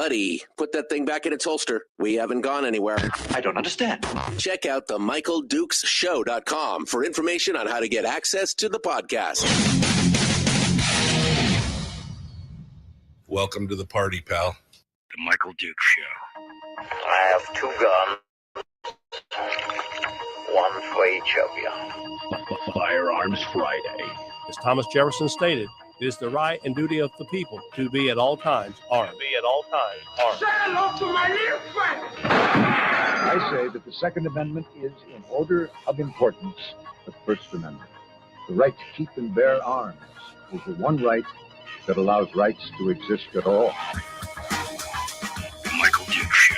buddy, put that thing back in its holster. We haven't gone anywhere. I don't understand. Check out the MichaelDukesShow.com for information on how to get access to the podcast. Welcome to the party, pal. The Michael Dukes Show. I have 2 guns. One for each of you. Firearms Friday. As Thomas Jefferson stated, it is the right and duty of the people to be at all times armed. Say hello to my little friend. I say that the Second Amendment is, in order of importance, the First Amendment. The right to keep and bear arms is the one right that allows rights to exist at all. The Michael Dukes Show.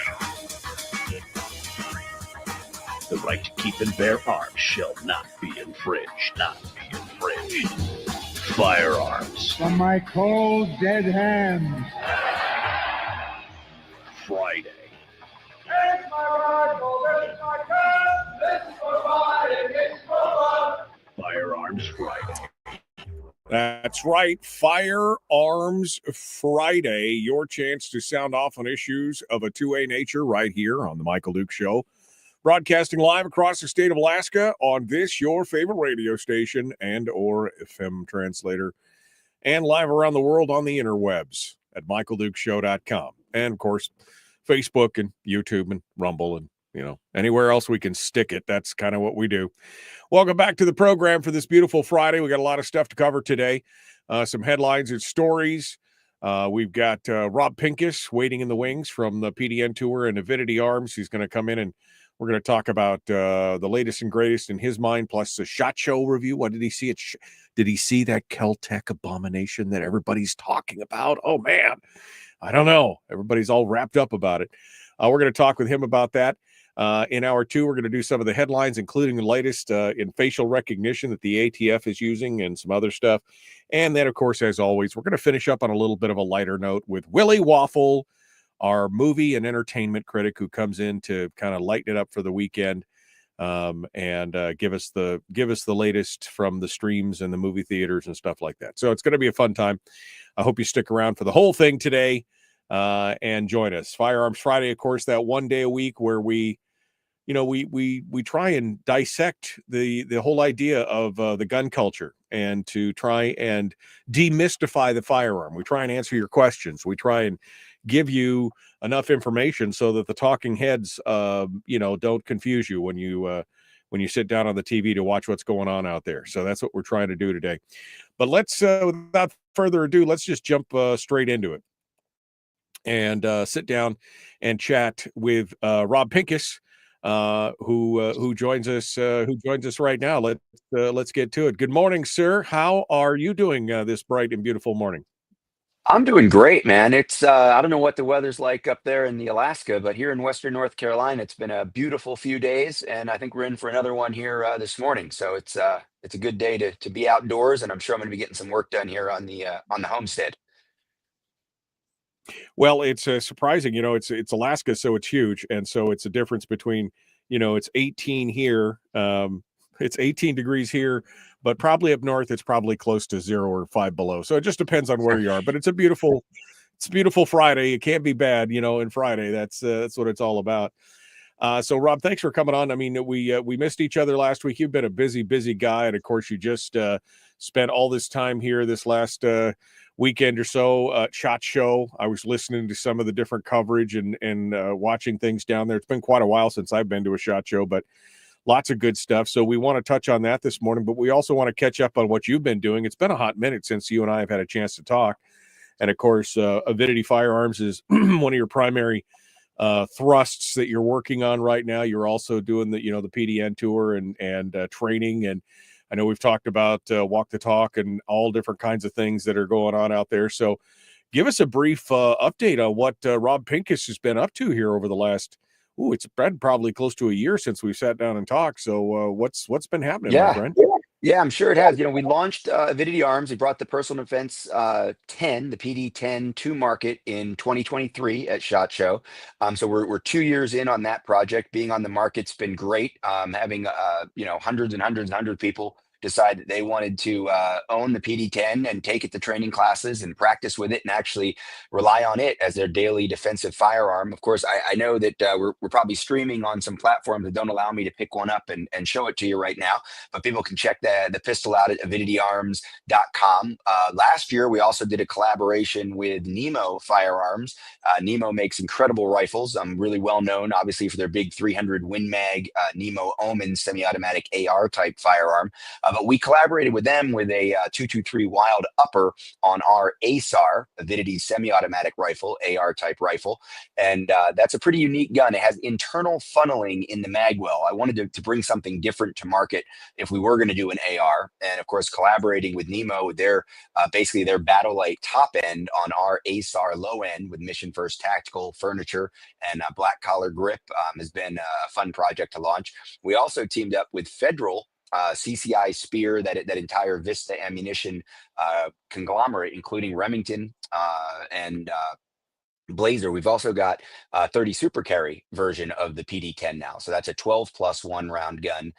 The right to keep and bear arms shall not be infringed. Firearms. From my cold, dead hands. Friday. It's my rifle, this is my gun, this is for fighting, it's for fun. Firearms Friday. That's right. Firearms Friday. Your chance to sound off on issues of a 2A nature right here on the Michael Dukes Show. Broadcasting live across the state of Alaska on this, your favorite radio station and or FM translator, and live around the world on the interwebs at michaeldukeshow.com. And, of course, Facebook and YouTube and Rumble and, anywhere else we can stick it. That's kind of what we do. Welcome back to the program for this beautiful Friday. We got a lot of stuff to cover today. Some headlines and stories. We've got Rob Pincus waiting in the wings from the PDN Tour and Avidity Arms. He's going to come in and we're going to talk about the latest and greatest in his mind, plus the SHOT Show review. What did he see? Did he see that Kel-Tec abomination that everybody's talking about? Oh, man. I don't know. Everybody's all wrapped up about it. We're going to talk with him about that. In hour 2, we're going to do some of the headlines, including the latest in facial recognition that the ATF is using and some other stuff. And then, of course, as always, we're going to finish up on a little bit of a lighter note with Willie Waffle, our movie and entertainment critic, who comes in to kind of lighten it up for the weekend and give us the latest from the streams and the movie theaters and stuff like that. So it's going to be a fun time. I hope you stick around for the whole thing today and join us. Firearms Friday, of course, that one day a week where we try and dissect the whole idea of the gun culture and to try and demystify the firearm. We try and answer your questions. We try and give you enough information so that the talking heads, don't confuse you when you sit down on the TV to watch what's going on out there. So that's what we're trying to do today. But let's, without further ado, let's just jump straight into it and sit down and chat with Rob Pincus, who joins us right now. Let's get to it. Good morning, sir. How are you doing this bright and beautiful morning? I'm doing great, man. It's I don't know what the weather's like up there in the Alaska, but here in Western North Carolina, it's been a beautiful few days, and I think we're in for another one here this morning. So it's a good day to be outdoors, and I'm sure I'm going to be getting some work done here on the homestead. Well, it's surprising, it's Alaska, so it's huge. And so it's a difference between, it's 18 here. It's 18 degrees here, but probably up north, it's probably close to 0 or 5 below. So it just depends on where you are, but it's a beautiful Friday. It can't be bad, in Friday. That's what it's all about. So Rob, thanks for coming on. I mean, we missed each other last week. You've been a busy guy. And of course you just spent all this time here this last weekend or so, SHOT Show. I was listening to some of the different coverage and watching things down there. It's been quite a while since I've been to a SHOT Show, but lots of good stuff. So we want to touch on that this morning, but we also want to catch up on what you've been doing. It's been a hot minute since you and I have had a chance to talk. And of course, Avidity Firearms is one of your primary thrusts that you're working on right now. You're also doing the PDN tour and training. And I know we've talked about walk the talk and all different kinds of things that are going on out there. So give us a brief update on what Rob Pincus has been up to here over the last, it's been probably close to a year since we sat down and talked. So what's been happening, my friend? Yeah, I'm sure it has. We launched Avidity Arms. We brought the Personal Defense 10, the PD-10 to market in 2023 at SHOT Show. So we're 2 years in on that project. Being on the market's been great. Having hundreds and hundreds of people decide that they wanted to own the PD-10 and take it to training classes and practice with it and actually rely on it as their daily defensive firearm. Of course, I know that we're probably streaming on some platforms that don't allow me to pick one up and show it to you right now, but people can check the pistol out at avidityarms.com. Last year, we also did a collaboration with Nemo Firearms. Nemo makes incredible rifles, really well known, obviously, for their big 300 Win Mag Nemo Omen semi-automatic AR type firearm. But we collaborated with them with a 223 Wild Upper on our ASAR, Avidity semi-automatic rifle, AR type rifle. And that's a pretty unique gun. It has internal funneling in the magwell. I wanted to bring something different to market if we were going to do an AR. And of course, collaborating with Nemo with their basically their Battle Light top end on our ASAR low end with Mission First Tactical furniture and black collar grip has been a fun project to launch. We also teamed up with Federal CCI Spear, that entire Vista ammunition conglomerate, including Remington and Blazer. We've also got 30 Super Carry version of the PD-10 now. So that's a 12+1 round gun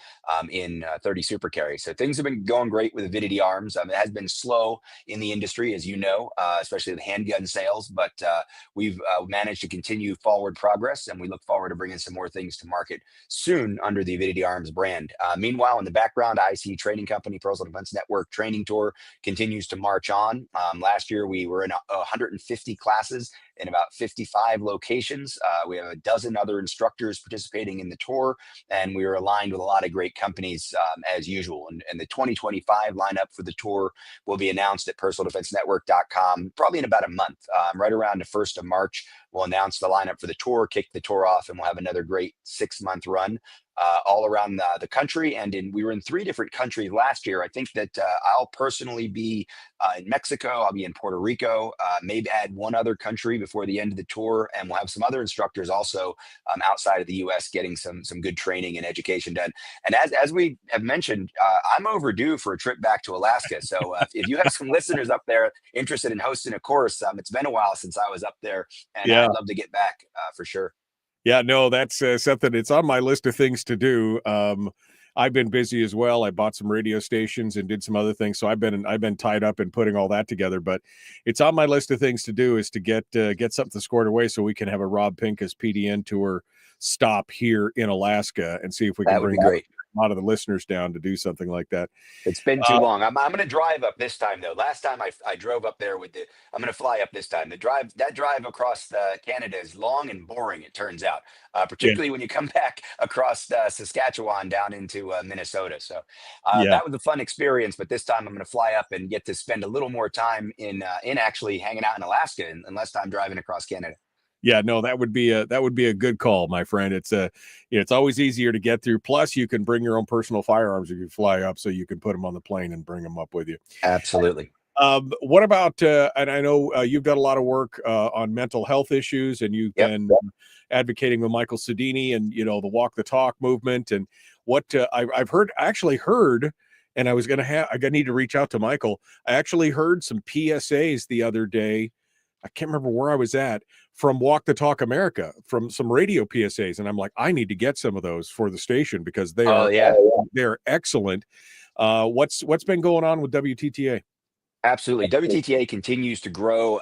in 30 Super Carry. So things have been going great with Avidity Arms. It has been slow in the industry, as you know, especially with handgun sales, but we've managed to continue forward progress, and we look forward to bringing some more things to market soon under the Avidity Arms brand. Meanwhile, in the background, IC Training Company Personal Defense Network training tour continues to march on. Last year, we were in 150 classes in about 55 locations. We have a dozen other instructors participating in the tour, and we are aligned with a lot of great companies as usual. And the 2025 lineup for the tour will be announced at personaldefensenetwork.com probably in about a month, right around the 1st of March. We'll announce the lineup for the tour, kick the tour off, and we'll have another great 6-month run all around the country. And we were in 3 different countries last year. I think that I'll personally be in Mexico. I'll be in Puerto Rico, maybe add one other country before the end of the tour. And we'll have some other instructors also outside of the U.S. getting some good training and education done. And as we have mentioned, I'm overdue for a trip back to Alaska. So if you have some listeners up there interested in hosting a course, it's been a while since I was up there, and I'd love to get back for sure. Yeah, no, that's something. It's on my list of things to do. I've been busy as well. I bought some radio stations and did some other things, so I've been tied up in putting all that together. But it's on my list of things to do is to get something squared away so we can have a Rob Pincus PDN tour stop here in Alaska and see if we can bring a lot of the listeners down to do something like that. It's been too long. I'm going to drive up this time though. Last time I drove up there I'm going to fly up this time. That drive across Canada is long and boring, it turns out, particularly when you come back across Saskatchewan down into Minnesota. So that was a fun experience, but this time I'm going to fly up and get to spend a little more time in actually hanging out in Alaska and less time driving across Canada. Yeah, no, that would be a good call, my friend. It's always easier to get through. Plus, you can bring your own personal firearms if you fly up, so you can put them on the plane and bring them up with you. Absolutely. What about? And I know you've done a lot of work on mental health issues, and you've been advocating with Michael Sedini and the Walk the Talk movement. And what I've actually heard, and I need to reach out to Michael. I actually heard some PSAs the other day. I can't remember where I was at, from Walk the Talk America, from some radio PSAs. And I'm like, I need to get some of those for the station because they're excellent. What's been going on with WTTA? Absolutely. WTTA continues to grow.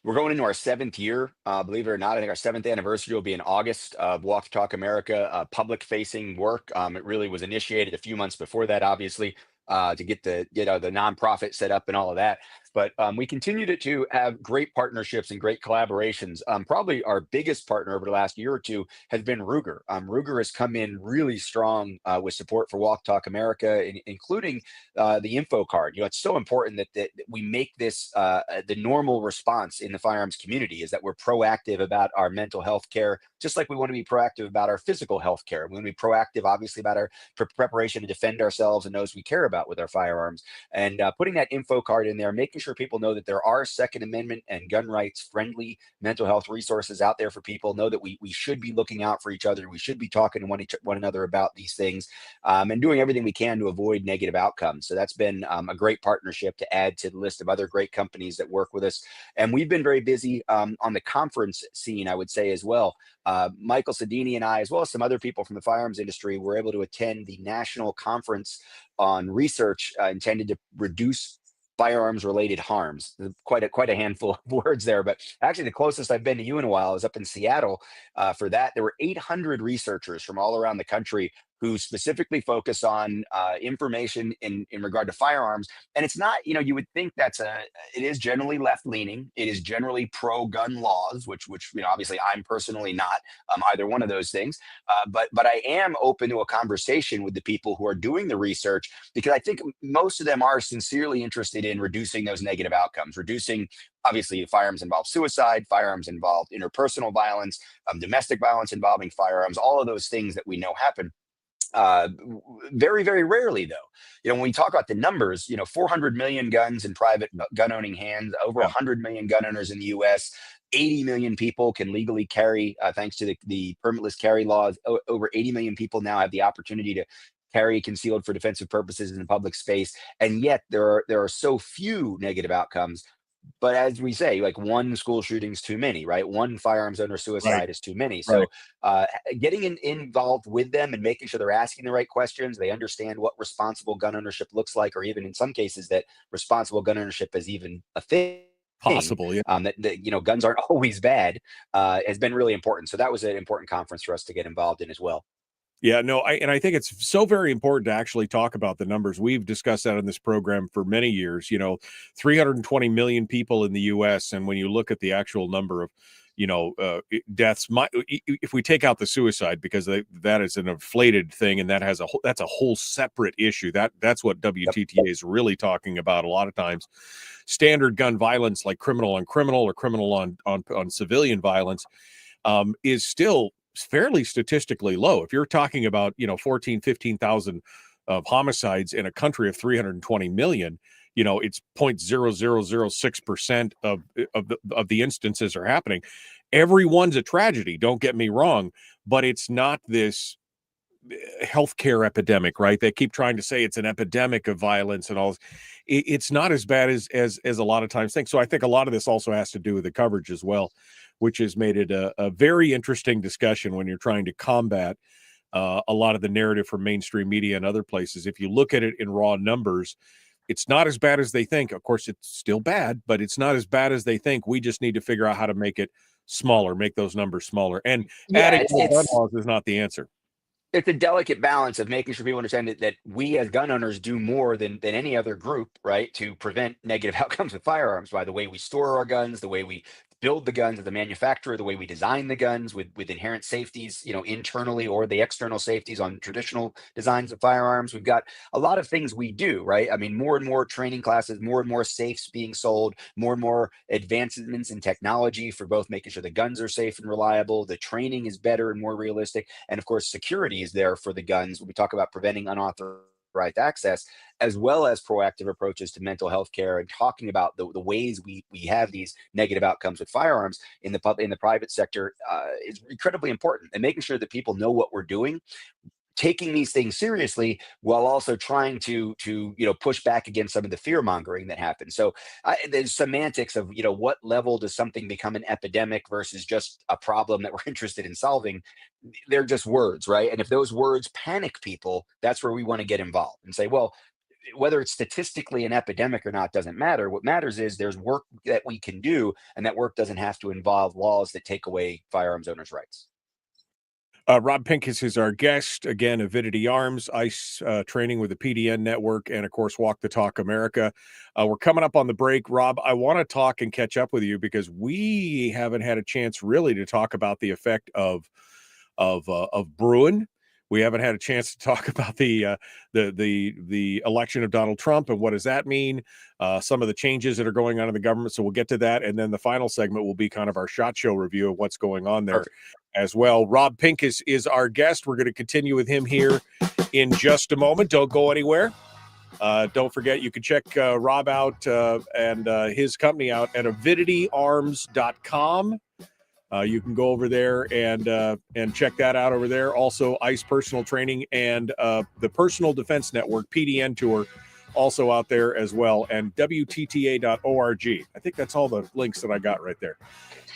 We're going into our 7th year, believe it or not. I think our 7th anniversary will be in August of Walk the Talk America, public facing work. It really was initiated a few months before that, obviously, to get the nonprofit set up and all of that. But we continue to have great partnerships and great collaborations. Probably our biggest partner over the last year or two has been Ruger. Ruger has come in really strong with support for Walk Talk America, including the info card. It's so important that we make this the normal response in the firearms community, is that we're proactive about our mental health care, just like we want to be proactive about our physical health care. We want to be proactive, obviously, about our preparation to defend ourselves and those we care about with our firearms. And putting that info card in there, making sure people know that there are Second Amendment and gun rights friendly mental health resources out there for people. Know that we should be looking out for each other. We should be talking to one another about these things, and doing everything we can to avoid negative outcomes. So that's been a great partnership to add to the list of other great companies that work with us. And we've been very busy on the conference scene, I would say, as well. Michael Sedini and I, as well as some other people from the firearms industry, were able to attend the National Conference on Research intended to reduce firearms related harms. Quite a handful of words there, but actually the closest I've been to you in a while is up in Seattle. For that, there were 800 researchers from all around the country who specifically focus on information in regard to firearms. And it's not, you would think it is generally left leaning. It is generally pro gun laws, which obviously I'm personally not either one of those things. But I am open to a conversation with the people who are doing the research, because I think most of them are sincerely interested in reducing those negative outcomes, obviously firearms involve suicide, firearms involve interpersonal violence, domestic violence involving firearms, all of those things that we know happen. Very, very rarely, though. When we talk about the numbers, 400 million guns in private gun owning hands, over 100 million gun owners in the U.S., 80 million people can legally carry, thanks to the permitless carry laws. Over 80 million people now have the opportunity to carry concealed for defensive purposes in the public space, and yet there are so few negative outcomes. But as we say, like, one school shooting's too many, right? One firearms owner suicide is too many. So getting involved with them and making sure they're asking the right questions, they understand what responsible gun ownership looks like, or even in some cases that responsible gun ownership is even a thing. Possible, yeah. That guns aren't always bad, has been really important. So that was an important conference for us to get involved in as well. Yeah, no, I think it's so very important to actually talk about the numbers. We've discussed that in this program for many years. 320 million people in the U.S., and when you look at the actual number of, deaths, if we take out the suicide, because that is an inflated thing, and that's a whole separate issue. That's what WTTA is really talking about a lot of times. Standard gun violence, like criminal on criminal or criminal on civilian violence, is still fairly statistically low. If you're talking about 15,000 homicides in a country of 320 million, it's 0.0006% of the instances are happening. Everyone's a tragedy, don't get me wrong, but it's not this healthcare epidemic, right? They keep trying to say it's an epidemic of violence and all this. It's not as bad as a lot of times think. So I think a lot of this also has to do with the coverage as well, which has made it a very interesting discussion when you're trying to combat a lot of the narrative from mainstream media and other places. If you look at it in raw numbers, it's not as bad as they think. Of course, it's still bad, but it's not as bad as they think. We just need to figure out how to make it smaller, make those numbers smaller. And adding more gun laws is not the answer. It's a delicate balance of making sure people understand that we as gun owners do more than any other group, right, to prevent negative outcomes with firearms by the way we store our guns, the way we build the guns as the manufacturer, the way we design the guns with inherent safeties, internally, or the external safeties on traditional designs of firearms. We've got a lot of things we do, right? I mean, more and more training classes, more and more safes being sold, more and more advancements in technology for both making sure the guns are safe and reliable, the training is better and more realistic, and of course, security is there for the guns when we talk about preventing unauthorized access, as well as proactive approaches to mental health care, and talking about the ways we have these negative outcomes with firearms in the private sector is incredibly important, and making sure that people know what we're doing, taking these things seriously, while also trying to push back against some of the fear mongering that happens. So there's semantics of what level does something become an epidemic versus just a problem that we're interested in solving. They're just words, right? And if those words panic people, that's where we want to get involved and say, well, whether it's statistically an epidemic or not doesn't matter. What matters is there's work that we can do, and that work doesn't have to involve laws that take away firearms owners' rights. Rob Pincus is our guest. Again, Avidity Arms, ICE training with the PDN network, and of course, Walk the Talk America. We're coming up on the break. Rob, I want to talk and catch up with you because we haven't had a chance really to talk about the effect of Bruin. We haven't had a chance to talk about the election of Donald Trump and what does that mean, some of the changes that are going on in the government. So we'll get to that. And then the final segment will be kind of our SHOT Show review of what's going on there as well. Rob Pincus is our guest. We're going to continue with him here in just a moment. Don't go anywhere. Don't forget, you can check Rob out and his company out at avidityarms.com. You can go over there and check that out over there. Also, ICE personal training and the Personal Defense Network PDN tour also out there as well, and WTTA.org. I think that's all the links that I got right there.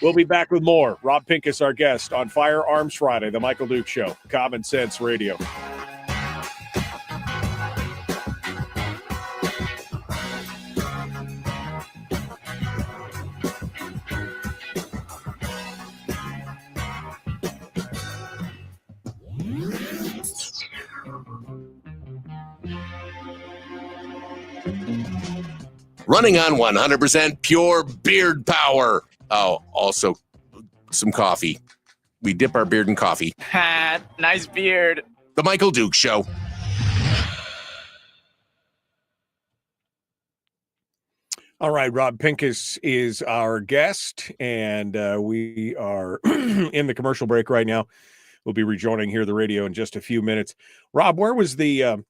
We'll be back with more. Rob Pincus, our guest on Firearms Friday, the Michael Duke Show, Common Sense Radio. Running on 100% pure beard power. Oh, also some coffee. We dip our beard in coffee. Nice beard. The Michael Duke Show. All right, Rob Pincus is our guest, and we are in the commercial break right now. We'll be rejoining here the radio in just a few minutes. Rob, where was the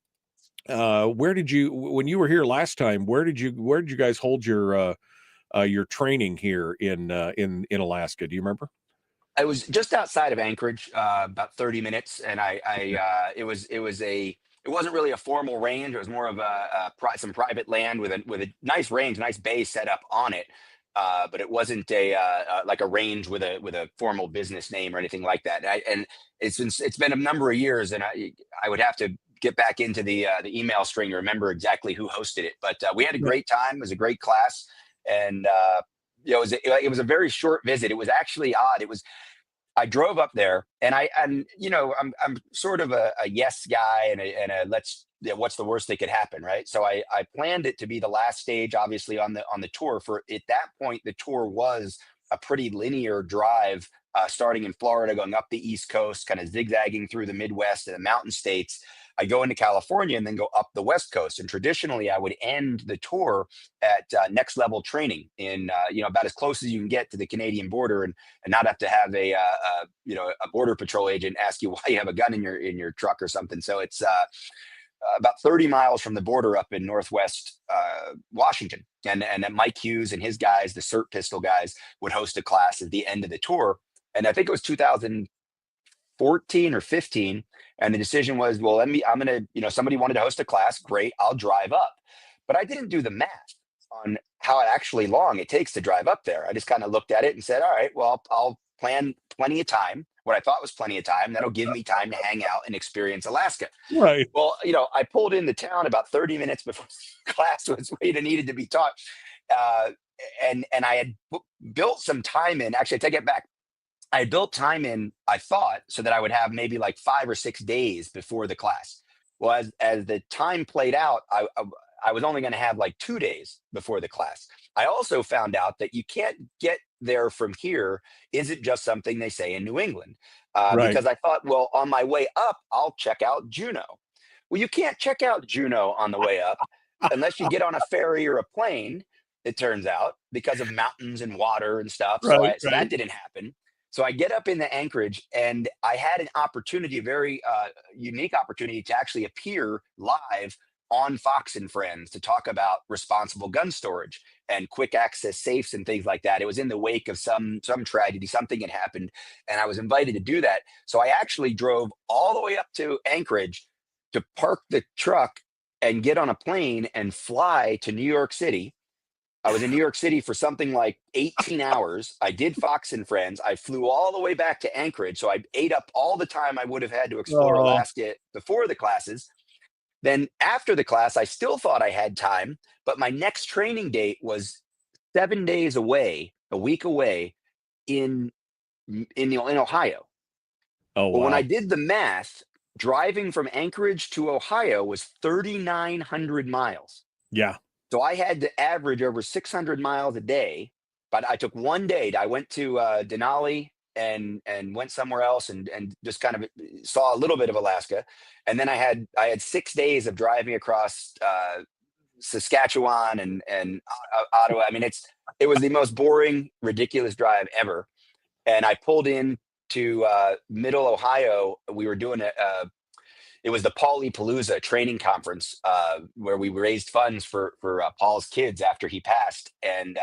where did you, when you were here last time, where did you guys hold your training here in Alaska? Do you remember? I was just outside of Anchorage, about 30 minutes, and it wasn't really a formal range. It was more of some private land with a nice range, nice bay set up on it. But it wasn't like a range with a formal business name or anything like that. And it's been a number of years, and I would have to get back into the email string to remember exactly who hosted it. But we had a great time. It was a great class, and it was a very short visit. It was actually odd. I drove up there, and I'm sort of a yes guy and a what's the worst that could happen, right? So I planned it to be the last stage, obviously on the tour. For at that point, the tour was a pretty linear drive, starting in Florida, going up the East Coast, kind of zigzagging through the Midwest and the mountain states. I go into California and then go up the West Coast. And traditionally, I would end the tour at next level training in, about as close as you can get to the Canadian border, and not have to have a border patrol agent ask you why you have a gun in your truck or something. So it's about 30 miles from the border up in Northwest Washington. And Mike Hughes and his guys, the CERT pistol guys, would host a class at the end of the tour. And I think it was 2014 or 15. And the decision was, well, somebody wanted to host a class. Great, I'll drive up. But I didn't do the math on how actually long it takes to drive up there. I just kind of looked at it and said, all right, well, I'll plan plenty of time, what I thought was plenty of time. That'll give me time to hang out and experience Alaska. Right. Well, I pulled into town about 30 minutes before class needed to be taught. And I had built some time in. Actually, I take it back. I had built time in, I thought, so that I would have maybe like 5 or 6 days before the class. Well, as the time played out, I was only going to have like 2 days before the class. I also found out that you can't get there from here isn't just something they say in New England. Right. Because I thought, well, on my way up, I'll check out Juneau. Well, you can't check out Juneau on the way up unless you get on a ferry or a plane, it turns out, because of mountains and water and stuff. So that didn't happen. So I get up into Anchorage, and I had an opportunity, a very unique opportunity, to actually appear live on Fox and Friends to talk about responsible gun storage and quick access safes and things like that. It was in the wake of some tragedy, something had happened, and I was invited to do that. So I actually drove all the way up to Anchorage to park the truck and get on a plane and fly to New York City. I was in New York City for something like 18 hours. I did Fox and Friends. I flew all the way back to Anchorage. So I ate up all the time I would have had to explore Alaska before the classes. Then after the class, I still thought I had time, but my next training date was 7 days away, a week away in Ohio. Oh, wow. But when I did the math, driving from Anchorage to Ohio was 3,900 miles. Yeah. So I had to average over 600 miles a day, but I took 1 day. I went to Denali and went somewhere else and just kind of saw a little bit of Alaska. And then I had 6 days of driving across Saskatchewan and Ottawa. I mean, it was the most boring, ridiculous drive ever. And I pulled in to Middle Ohio. We were doing it was the Pauley-Palooza training conference where we raised funds for Paul's kids after he passed. And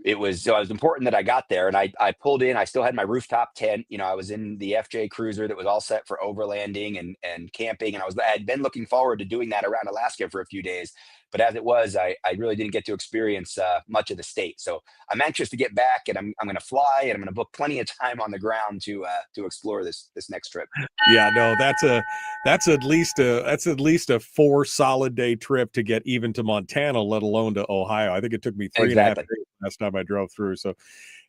it was important that I got there, and I pulled in. I still had my rooftop tent. I was in the FJ Cruiser that was all set for overlanding and camping, and I had been looking forward to doing that around Alaska for a few days. But as it was, I really didn't get to experience much of the state. So I'm anxious to get back, and I'm going to fly, and I'm going to book plenty of time on the ground to explore this next trip. Yeah, no, that's at least a 4 solid day trip to get even to Montana, let alone to Ohio. I think it took me 3.5 days last time I drove through. So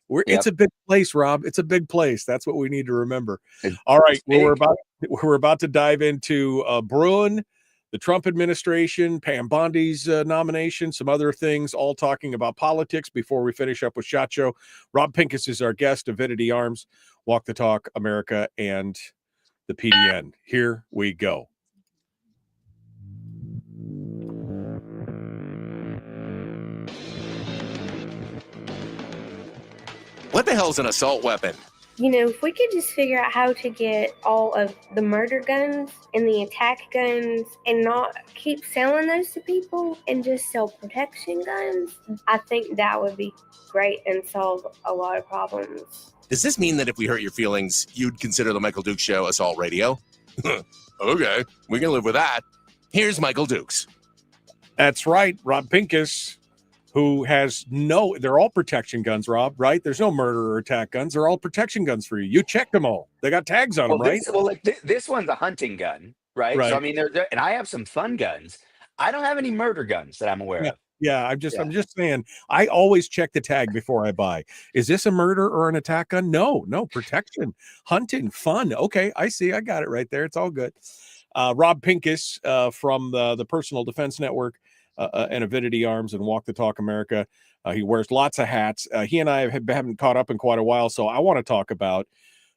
it's a big place, Rob. It's a big place. That's what we need to remember. All right, we're about to dive into Bruin, the Trump administration, Pam Bondi's nomination, some other things, all talking about politics before we finish up with SHOT Show. Rob Pincus is our guest, Avidity Arms, Walk the Talk America, and the PDN. Here we go. What the hell's an assault weapon? If we could just figure out how to get all of the murder guns and the attack guns and not keep selling those to people and just sell protection guns, I think that would be great and solve a lot of problems. Does this mean that if we hurt your feelings, you'd consider the Michael Dukes Show assault radio? Okay, we can live with that. Here's Michael Dukes. That's right, Rob Pincus, who has they're all protection guns, Rob, right? There's no murder or attack guns. They're all protection guns for you. You checked them all. They got tags on them, right? This one's a hunting gun, right? So, I mean, and I have some fun guns. I don't have any murder guns that I'm aware of. Yeah, I'm just saying, I always check the tag before I buy. Is this a murder or an attack gun? No, protection, hunting, fun. Okay, I see. I got it right there. It's all good. Rob Pincus from the Personal Defense Network and Avidity Arms and Walk the Talk America. He wears lots of hats. He and I haven't caught up in quite a while, so I want to talk about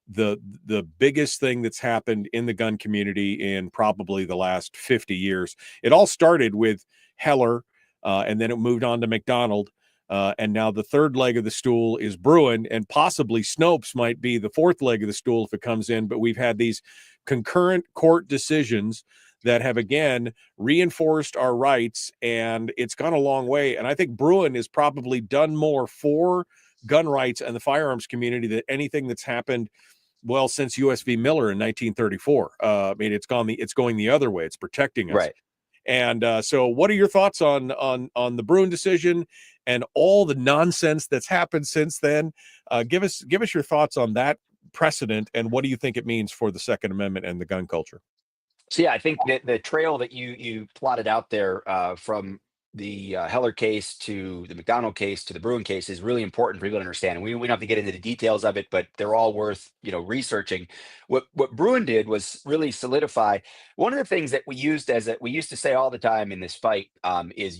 the biggest thing that's happened in the gun community in probably the last 50 years. It all started with Heller, and then it moved on to McDonald, and now the third leg of the stool is Bruin, and possibly Snopes might be the fourth leg of the stool if it comes in. But we've had these concurrent court decisions that have, again, reinforced our rights, and it's gone a long way. And I think Bruin has probably done more for gun rights and the firearms community than anything that's happened, well, since US v. Miller in 1934. I mean, it's going the other way. It's protecting us. Right. And so what are your thoughts on the Bruin decision and all the nonsense that's happened since then? Give us your thoughts on that precedent, and what do you think it means for the Second Amendment and the gun culture? So, yeah, I think that the trail that you plotted out there from the Heller case to the McDonald case to the Bruin case is really important for people to understand. And we don't have to get into the details of it, but they're all worth researching. What Bruin did was really solidify one of the things that we used to say all the time in this fight is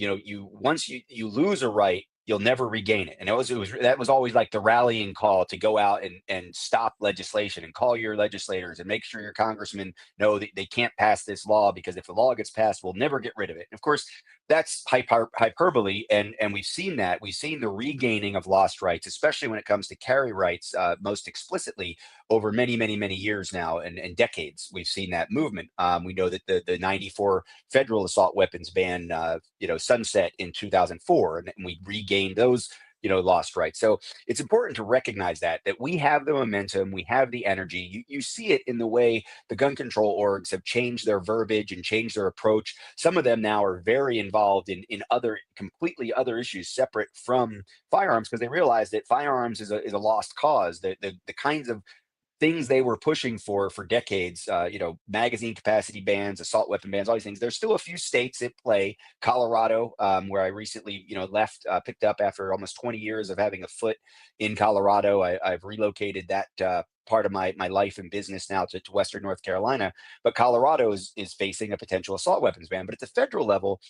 once you lose a right, you'll never regain it. And that was always like the rallying call to go out and stop legislation and call your legislators and make sure your congressmen know that they can't pass this law, because if the law gets passed, we'll never get rid of it. And of course, that's hyperbole, and we've seen that. We've seen the regaining of lost rights, especially when it comes to carry rights, most explicitly over many, many, many years now and decades. We've seen that movement. We know that the 94 federal assault weapons ban, sunset in 2004, and we regained those lost rights. So it's important to recognize that we have the momentum, we have the energy. You see it in the way the gun control orgs have changed their verbiage and changed their approach. Some of them now are very involved in completely other issues separate from firearms, because they realize that firearms is a lost cause. The kinds of things they were pushing for decades, magazine capacity bans, assault weapon bans, all these things. There's still a few states at play. Colorado, where I recently, left, picked up after almost 20 years of having a foot in Colorado. I've relocated that part of my life and business now to Western North Carolina. But Colorado is facing a potential assault weapons ban. But at the federal level,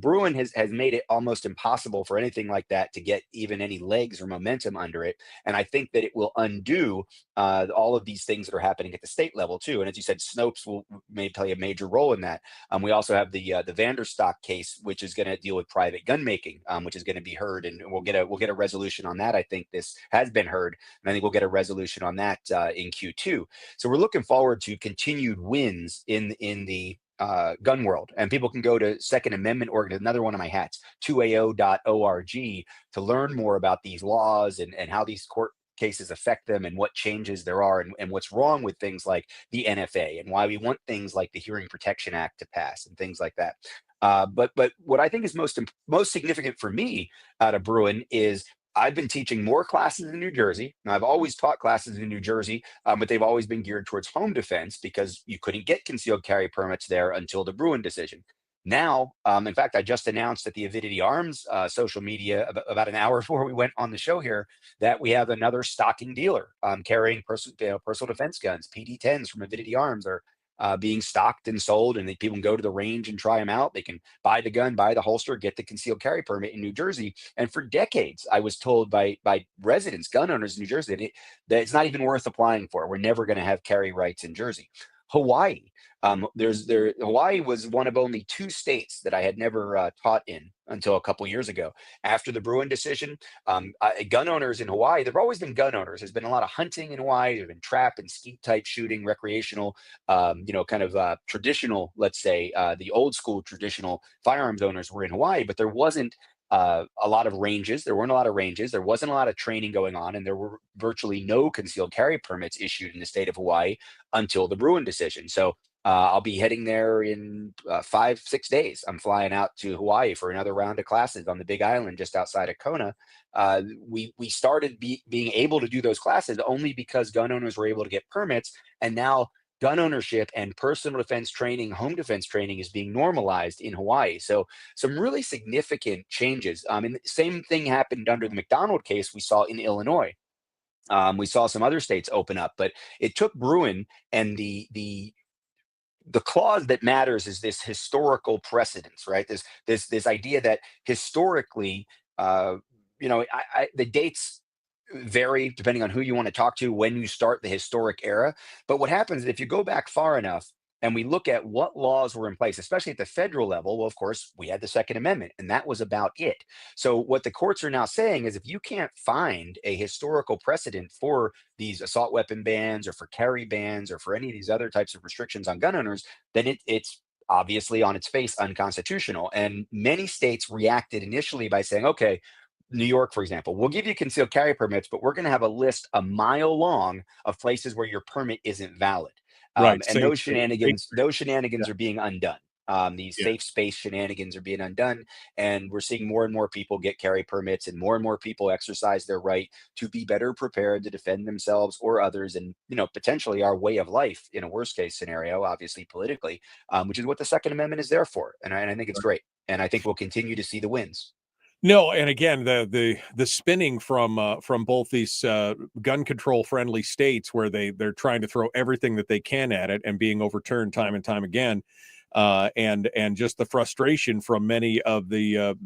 Bruin has made it almost impossible for anything like that to get even any legs or momentum under it. And I think that it will undo all of these things that are happening at the state level too. And as you said, Snopes may play a major role in that. We also have the Vanderstock case, which is going to deal with private gun making, which is going to be heard, and we'll get a resolution on that. I think this has been heard, and I think we'll get a resolution on that in Q2. So we're looking forward to continued wins in the gun world, and people can go to Second Amendment another one of my hats, 2AO.org, to learn more about these laws and how these court cases affect them and what changes there are and what's wrong with things like the NFA and why we want things like the Hearing Protection Act to pass and things like that. But what I think is most significant for me out of Bruin is I've been teaching more classes in New Jersey. Now, I've always taught classes in New Jersey, but they've always been geared towards home defense because you couldn't get concealed carry permits there until the Bruin decision. Now, in fact, I just announced at the Avidity Arms social media about an hour before we went on the show here that we have another stocking dealer carrying personal defense guns. PD-10s from Avidity Arms are being stocked and sold, and people can go to the range and try them out. They can buy the gun, buy the holster, get the concealed carry permit in New Jersey. And for decades, I was told by residents, gun owners in New Jersey, that it's not even worth applying for. We're never going to have carry rights in Jersey. Hawaii. Hawaii was one of only 2 states that I had never taught in until a couple years ago. After the Bruin decision, gun owners in Hawaii, there've always been gun owners. There's been a lot of hunting in Hawaii. There's been trap and skeet type shooting, recreational, traditional, let's say, the old school traditional firearms owners were in Hawaii, but there wasn't a lot of ranges. There weren't a lot of ranges. There wasn't a lot of training going on, and there were virtually no concealed carry permits issued in the state of Hawaii until the Bruin decision. So I'll be heading there in 5-6 days. I'm flying out to Hawaii for another round of classes on the Big Island just outside of Kona. We started being able to do those classes only because gun owners were able to get permits, and now gun ownership and personal defense training, home defense training is being normalized in Hawaii. So some really significant changes. And the same thing happened under the McDonald case we saw in Illinois. We saw some other states open up, but it took Bruin, and the clause that matters is this historical precedence, right? This idea that historically, the dates vary depending on who you want to talk to when you start the historic era. But what happens if you go back far enough and we look at what laws were in place, especially at the federal level, well, of course, we had the Second Amendment, and that was about it. So what the courts are now saying is if you can't find a historical precedent for these assault weapon bans or for carry bans or for any of these other types of restrictions on gun owners, then it's obviously on its face unconstitutional. And many states reacted initially by saying, okay, New York, for example, we'll give you concealed carry permits, but we're going to have a list a mile long of places where your permit isn't valid. Right. And those shenanigans are being undone. These safe space shenanigans are being undone, and we're seeing more and more people get carry permits, and more people exercise their right to be better prepared to defend themselves or others, and potentially our way of life in a worst case scenario, obviously politically, which is what the Second Amendment is there for. And I think it's great, and I think we'll continue to see the wins. No, and again, the spinning from both these gun control friendly states where they're trying to throw everything that they can at it and being overturned time and time again, and just the frustration from many of the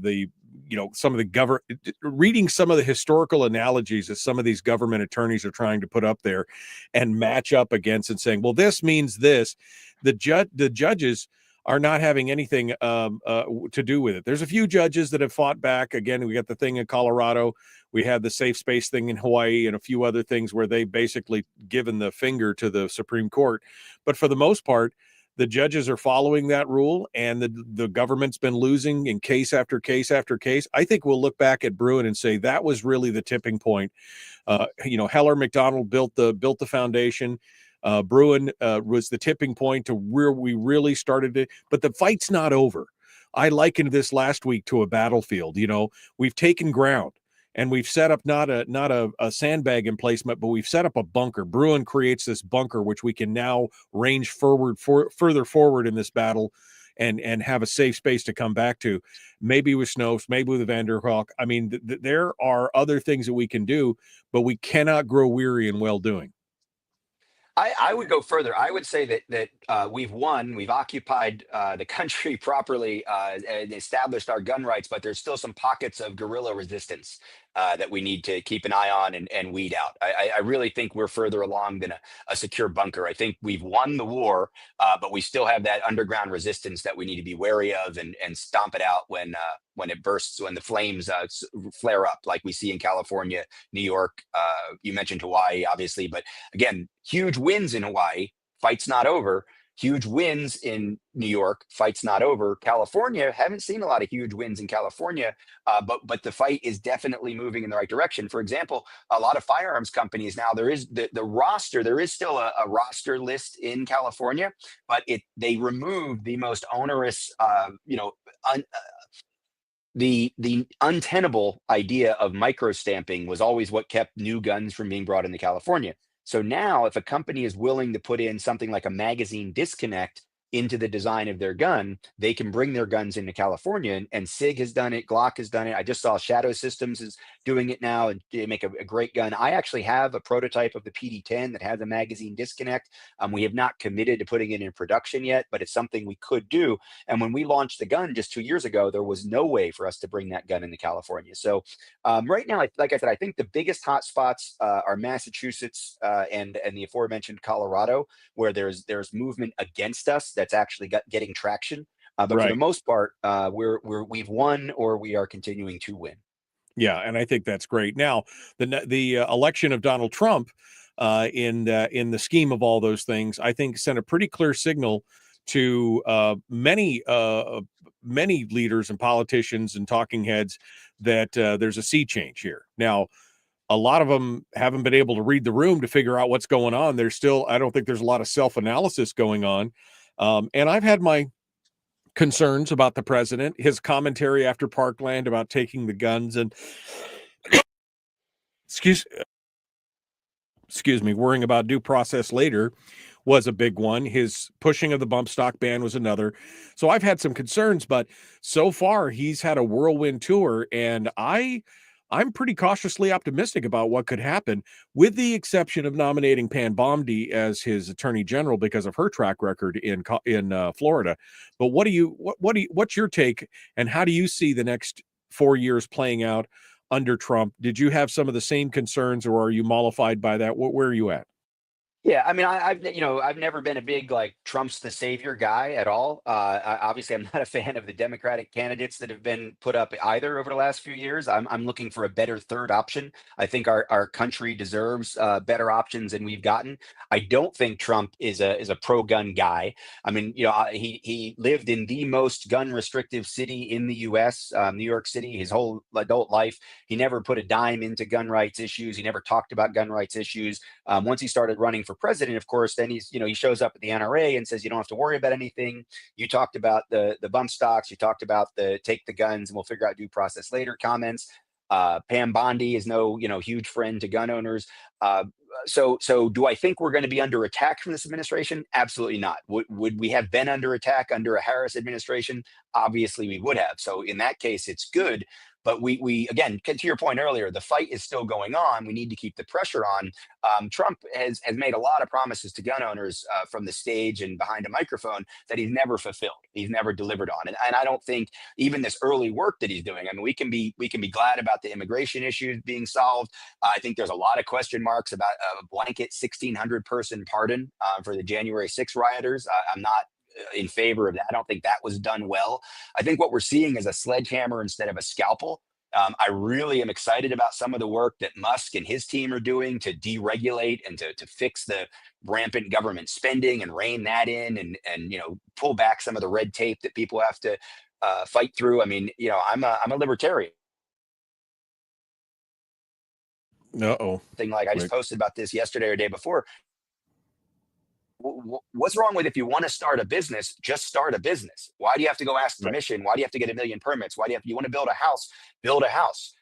some of the reading some of the historical analogies that some of these government attorneys are trying to put up there and match up against and saying, well, this means this. The judges are not having anything to do with it. There's a few judges that have fought back. Again, we got the thing in Colorado. We had the safe space thing in Hawaii and a few other things where they basically given the finger to the Supreme Court. But for the most part, the judges are following that rule, and the government's been losing in case after case after case. I think we'll look back at Bruin and say that was really the tipping point. Heller McDonald built the foundation. Bruin was the tipping point to where we really started it, but the fight's not over. I likened this last week to a battlefield. We've taken ground and we've set up not a sandbag emplacement, but we've set up a bunker. Bruin creates this bunker, which we can now range further forward in this battle and have a safe space to come back to, maybe with Snopes, maybe with Vanderhawk. I mean, there are other things that we can do, but we cannot grow weary in well doing. I would go further. I would say that we've won. We've occupied the country properly and established our gun rights, but there's still some pockets of guerrilla resistance that we need to keep an eye on and weed out. I really think we're further along than a secure bunker. I think we've won the war, but we still have that underground resistance that we need to be wary of and stomp it out when it bursts, when the flames flare up, like we see in California, New York. You mentioned Hawaii, obviously, but again, huge wins in Hawaii. Fight's not over. huge wins in New York. Fight's not over. California, haven't seen a lot of huge wins in California, but the fight is definitely moving in the right direction. For example, a lot of firearms companies now, there is the roster. There is still a roster list in California, but they removed the most onerous, the untenable idea of micro-stamping was always what kept new guns from being brought into California. So now if a company is willing to put in something like a magazine disconnect into the design of their gun, they can bring their guns into California. And SIG has done it. Glock has done it. I just saw Shadow Systems is doing it now, and they make a great gun. I actually have a prototype of the PD-10 that has a magazine disconnect. We have not committed to putting it in production yet, but it's something we could do. And when we launched the gun just 2 years ago, there was no way for us to bring that gun into California. So right now, like I said, I think the biggest hotspots are Massachusetts and the aforementioned Colorado, where there's movement against us that's actually getting traction. But for the most part, we've won, or we are continuing to win. Yeah, and I think that's great. Now, the election of Donald Trump in the scheme of all those things, I think sent a pretty clear signal to many leaders and politicians and talking heads that there's a sea change here. Now, a lot of them haven't been able to read the room to figure out what's going on. I don't think there's a lot of self-analysis going on. And I've had my concerns about the president, his commentary after Parkland about taking the guns and excuse me, worrying about due process later was a big one. His pushing of the bump stock ban was another. So I've had some concerns, but so far he's had a whirlwind tour, and I'm pretty cautiously optimistic about what could happen, with the exception of nominating Pam Bondi as his attorney general because of her track record in Florida. But what's your take, and how do you see the next 4 years playing out under Trump? Did you have some of the same concerns, or are you mollified by that? Where are you at? Yeah, I mean, I've never been a big like Trump's the savior guy at all. Obviously, I'm not a fan of the Democratic candidates that have been put up either over the last few years. I'm looking for a better third option. I think our country deserves better options than we've gotten. I don't think Trump is a pro-gun guy. I mean, he lived in the most gun restrictive city in the U.S., New York City, his whole adult life. He never put a dime into gun rights issues. He never talked about gun rights issues. Once he started running for president, of course, then he shows up at the NRA and says, you don't have to worry about anything. You talked about the bump stocks. You talked about the take the guns and we'll figure out due process later comments. Pam Bondi is no, huge friend to gun owners. So do I think we're going to be under attack from this administration? Absolutely not. Would we have been under attack under a Harris administration? Obviously we would have. So in that case, it's good. But we again, to your point earlier, the fight is still going on. We need to keep the pressure on. Trump has made a lot of promises to gun owners from the stage and behind a microphone that he's never fulfilled. He's never delivered on. And I don't think even this early work that he's doing, I mean, we can be glad about the immigration issues being solved. I think there's a lot of question marks about a blanket 1,600 person pardon for the January 6th rioters. I'm not in favor of that. I don't think that was done well. I think what we're seeing is a sledgehammer instead of a scalpel. I really am excited about some of the work that Musk and his team are doing to deregulate and to fix the rampant government spending and rein that in and pull back some of the red tape that people have to fight through. I mean, I'm a libertarian. Thing like I just posted about this yesterday or day before. What's wrong with if you want to start a business, just start a business? Why do you have to go ask permission? Why do you have to get 1 million permits? Why do you want to build a house? Build a house.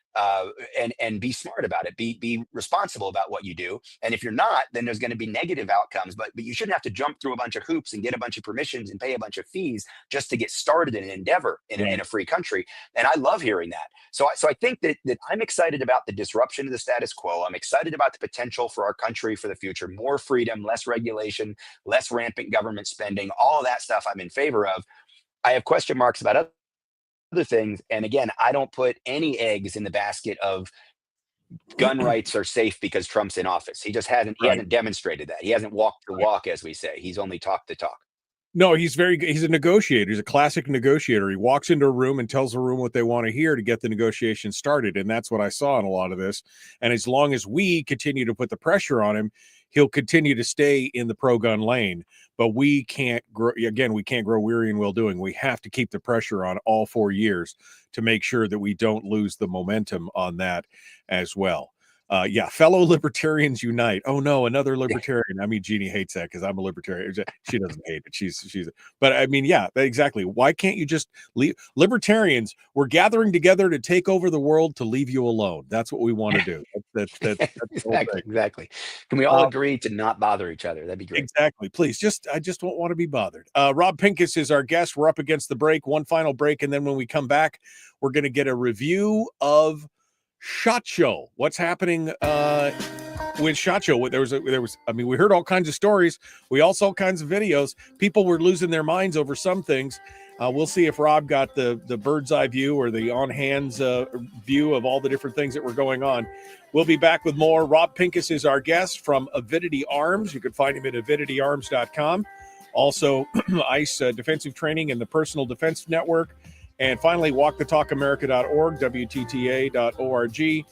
And be smart about it. Be responsible about what you do. And if you're not, then there's going to be negative outcomes. But you shouldn't have to jump through a bunch of hoops and get a bunch of permissions and pay a bunch of fees just to get started in an endeavor in a free country. And I love hearing that. So I think that I'm excited about the disruption of the status quo. I'm excited about the potential for our country for the future. More freedom, less regulation, less rampant government spending. All of that stuff I'm in favor of. I have question marks about other things. And again, I don't put any eggs in the basket of gun rights are safe because Trump's in office. He just hasn't demonstrated that. He hasn't walked the walk, as we say. He's only talked the talk. No, he's a negotiator. He's a classic negotiator. He walks into a room and tells the room what they want to hear to get the negotiation started. And that's what I saw in a lot of this. And as long as we continue to put the pressure on him, he'll continue to stay in the pro gun lane. But we can't grow, again, we can't grow weary in well doing. We have to keep the pressure on all 4 years to make sure that we don't lose the momentum on that as well. Fellow libertarians unite. Oh no, another libertarian. I mean, Jeannie hates that because I'm a libertarian. She doesn't hate it. She's. But I mean, yeah, exactly. Why can't you just leave? Libertarians, we're gathering together to take over the world to leave you alone. That's what we want to do. That's exactly. Can we all agree to not bother each other? That'd be great. Exactly. Please, I just don't want to be bothered. Rob Pincus is our guest. We're up against the break. One final break, and then when we come back, we're going to get a review of SHOT Show. What's happening with SHOT Show? There was. I mean, we heard all kinds of stories. We all saw all kinds of videos. People were losing their minds over some things. We'll see if Rob got the bird's eye view or the on hands view of all the different things that were going on. We'll be back with more. Rob Pincus is our guest from Avidity Arms. You can find him at avidityarms.com. Also, ICE Defensive Training and the Personal Defense Network. And finally, walkthetalkamerica.org, WTTA.org,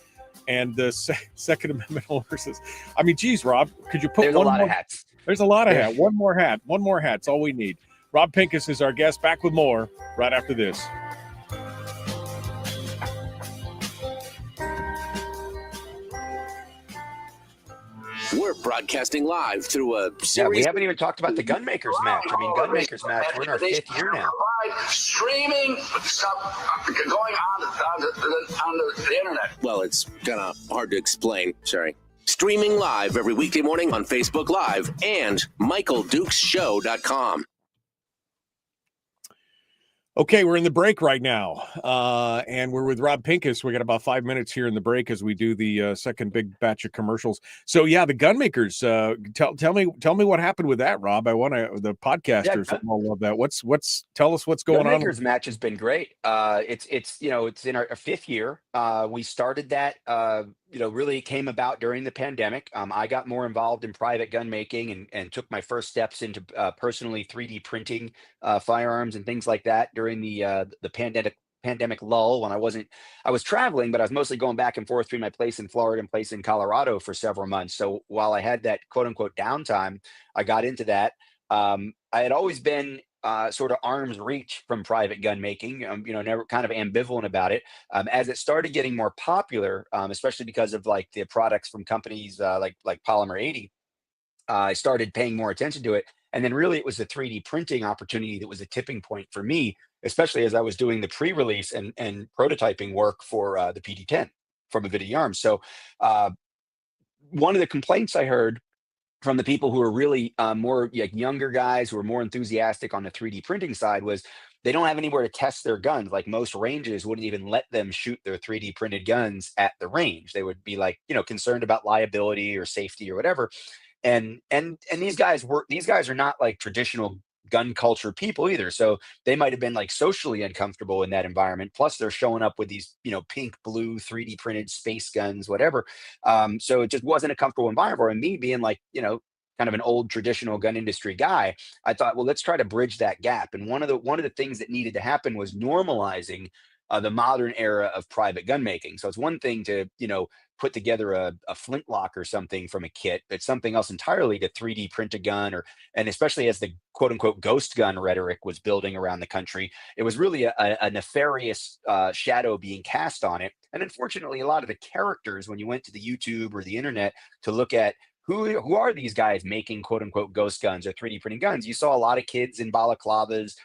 and the Second Amendment horses. I mean, geez, Rob, could you put There's one a lot more of hats. There's a lot of hats. One more hat. It's all we need. Rob Pincus is our guest. Back with more right after this. We're broadcasting live through a series. Yeah, we haven't even talked about the Gunmakers match. I mean, Gunmakers match, we're in our 5th year now. Streaming stuff going on the internet. Well, it's kind of hard to explain. Sorry. Streaming live every weekday morning on Facebook Live and MichaelDukesShow.com. Okay, we're in the break right now, and we're with Rob Pincus. We got about 5 minutes here in the break as we do the second big batch of commercials. So, yeah, the Gunmakers. Tell me what happened with that, Rob. I want the podcasters all love that. Tell us what's going on. Gunmakers match has been great. It's in our 5th year. We started that. Really came about during the pandemic. I got more involved in private gun making and took my first steps into personally 3D printing firearms and things like that during the pandemic lull when I was traveling, but I was mostly going back and forth between my place in Florida and place in Colorado for several months. So while I had that quote unquote downtime, I got into that. I had always been sort of arm's reach from private gun making, never kind of ambivalent about it. As it started getting more popular, especially because of like the products from companies like Polymer 80, I started paying more attention to it. And then really it was the 3D printing opportunity that was a tipping point for me, especially as I was doing the pre-release and prototyping work for the PD-10 from Avidity Arms. So one of the complaints I heard from the people who are really more like younger guys who are more enthusiastic on the 3D printing side was they don't have anywhere to test their guns. Like most ranges wouldn't even let them shoot their 3D printed guns at the range. They would be like, concerned about liability or safety or whatever. And these guys are not like traditional gun culture people either. So they might have been like socially uncomfortable in that environment. Plus they're showing up with these, pink, blue, 3D printed space guns, whatever. So it just wasn't a comfortable environment. And me being like, kind of an old traditional gun industry guy, I thought, well, let's try to bridge that gap. And one of the things that needed to happen was normalizing the modern era of private gun making. So it's one thing to, put together a flintlock or something from a kit, but something else entirely to 3D print a gun, and especially as the quote unquote ghost gun rhetoric was building around the country, it was really a nefarious shadow being cast on it. And unfortunately, a lot of the characters, when you went to the YouTube or the internet to look at who are these guys making quote unquote ghost guns or 3D printing guns, you saw a lot of kids in balaclavas,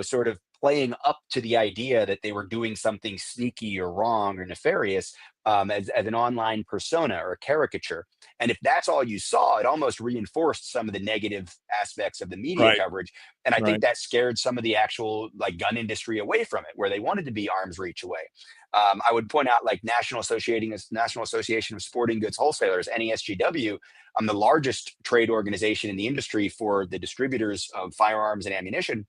sort of playing up to the idea that they were doing something sneaky or wrong or nefarious as an online persona or caricature. And if that's all you saw, it almost reinforced some of the negative aspects of the media coverage. And I think that scared some of the actual like gun industry away from it, where they wanted to be arm's reach away. I would point out like National Association of Sporting Goods Wholesalers, NASGW, the largest trade organization in the industry for the distributors of firearms and ammunition.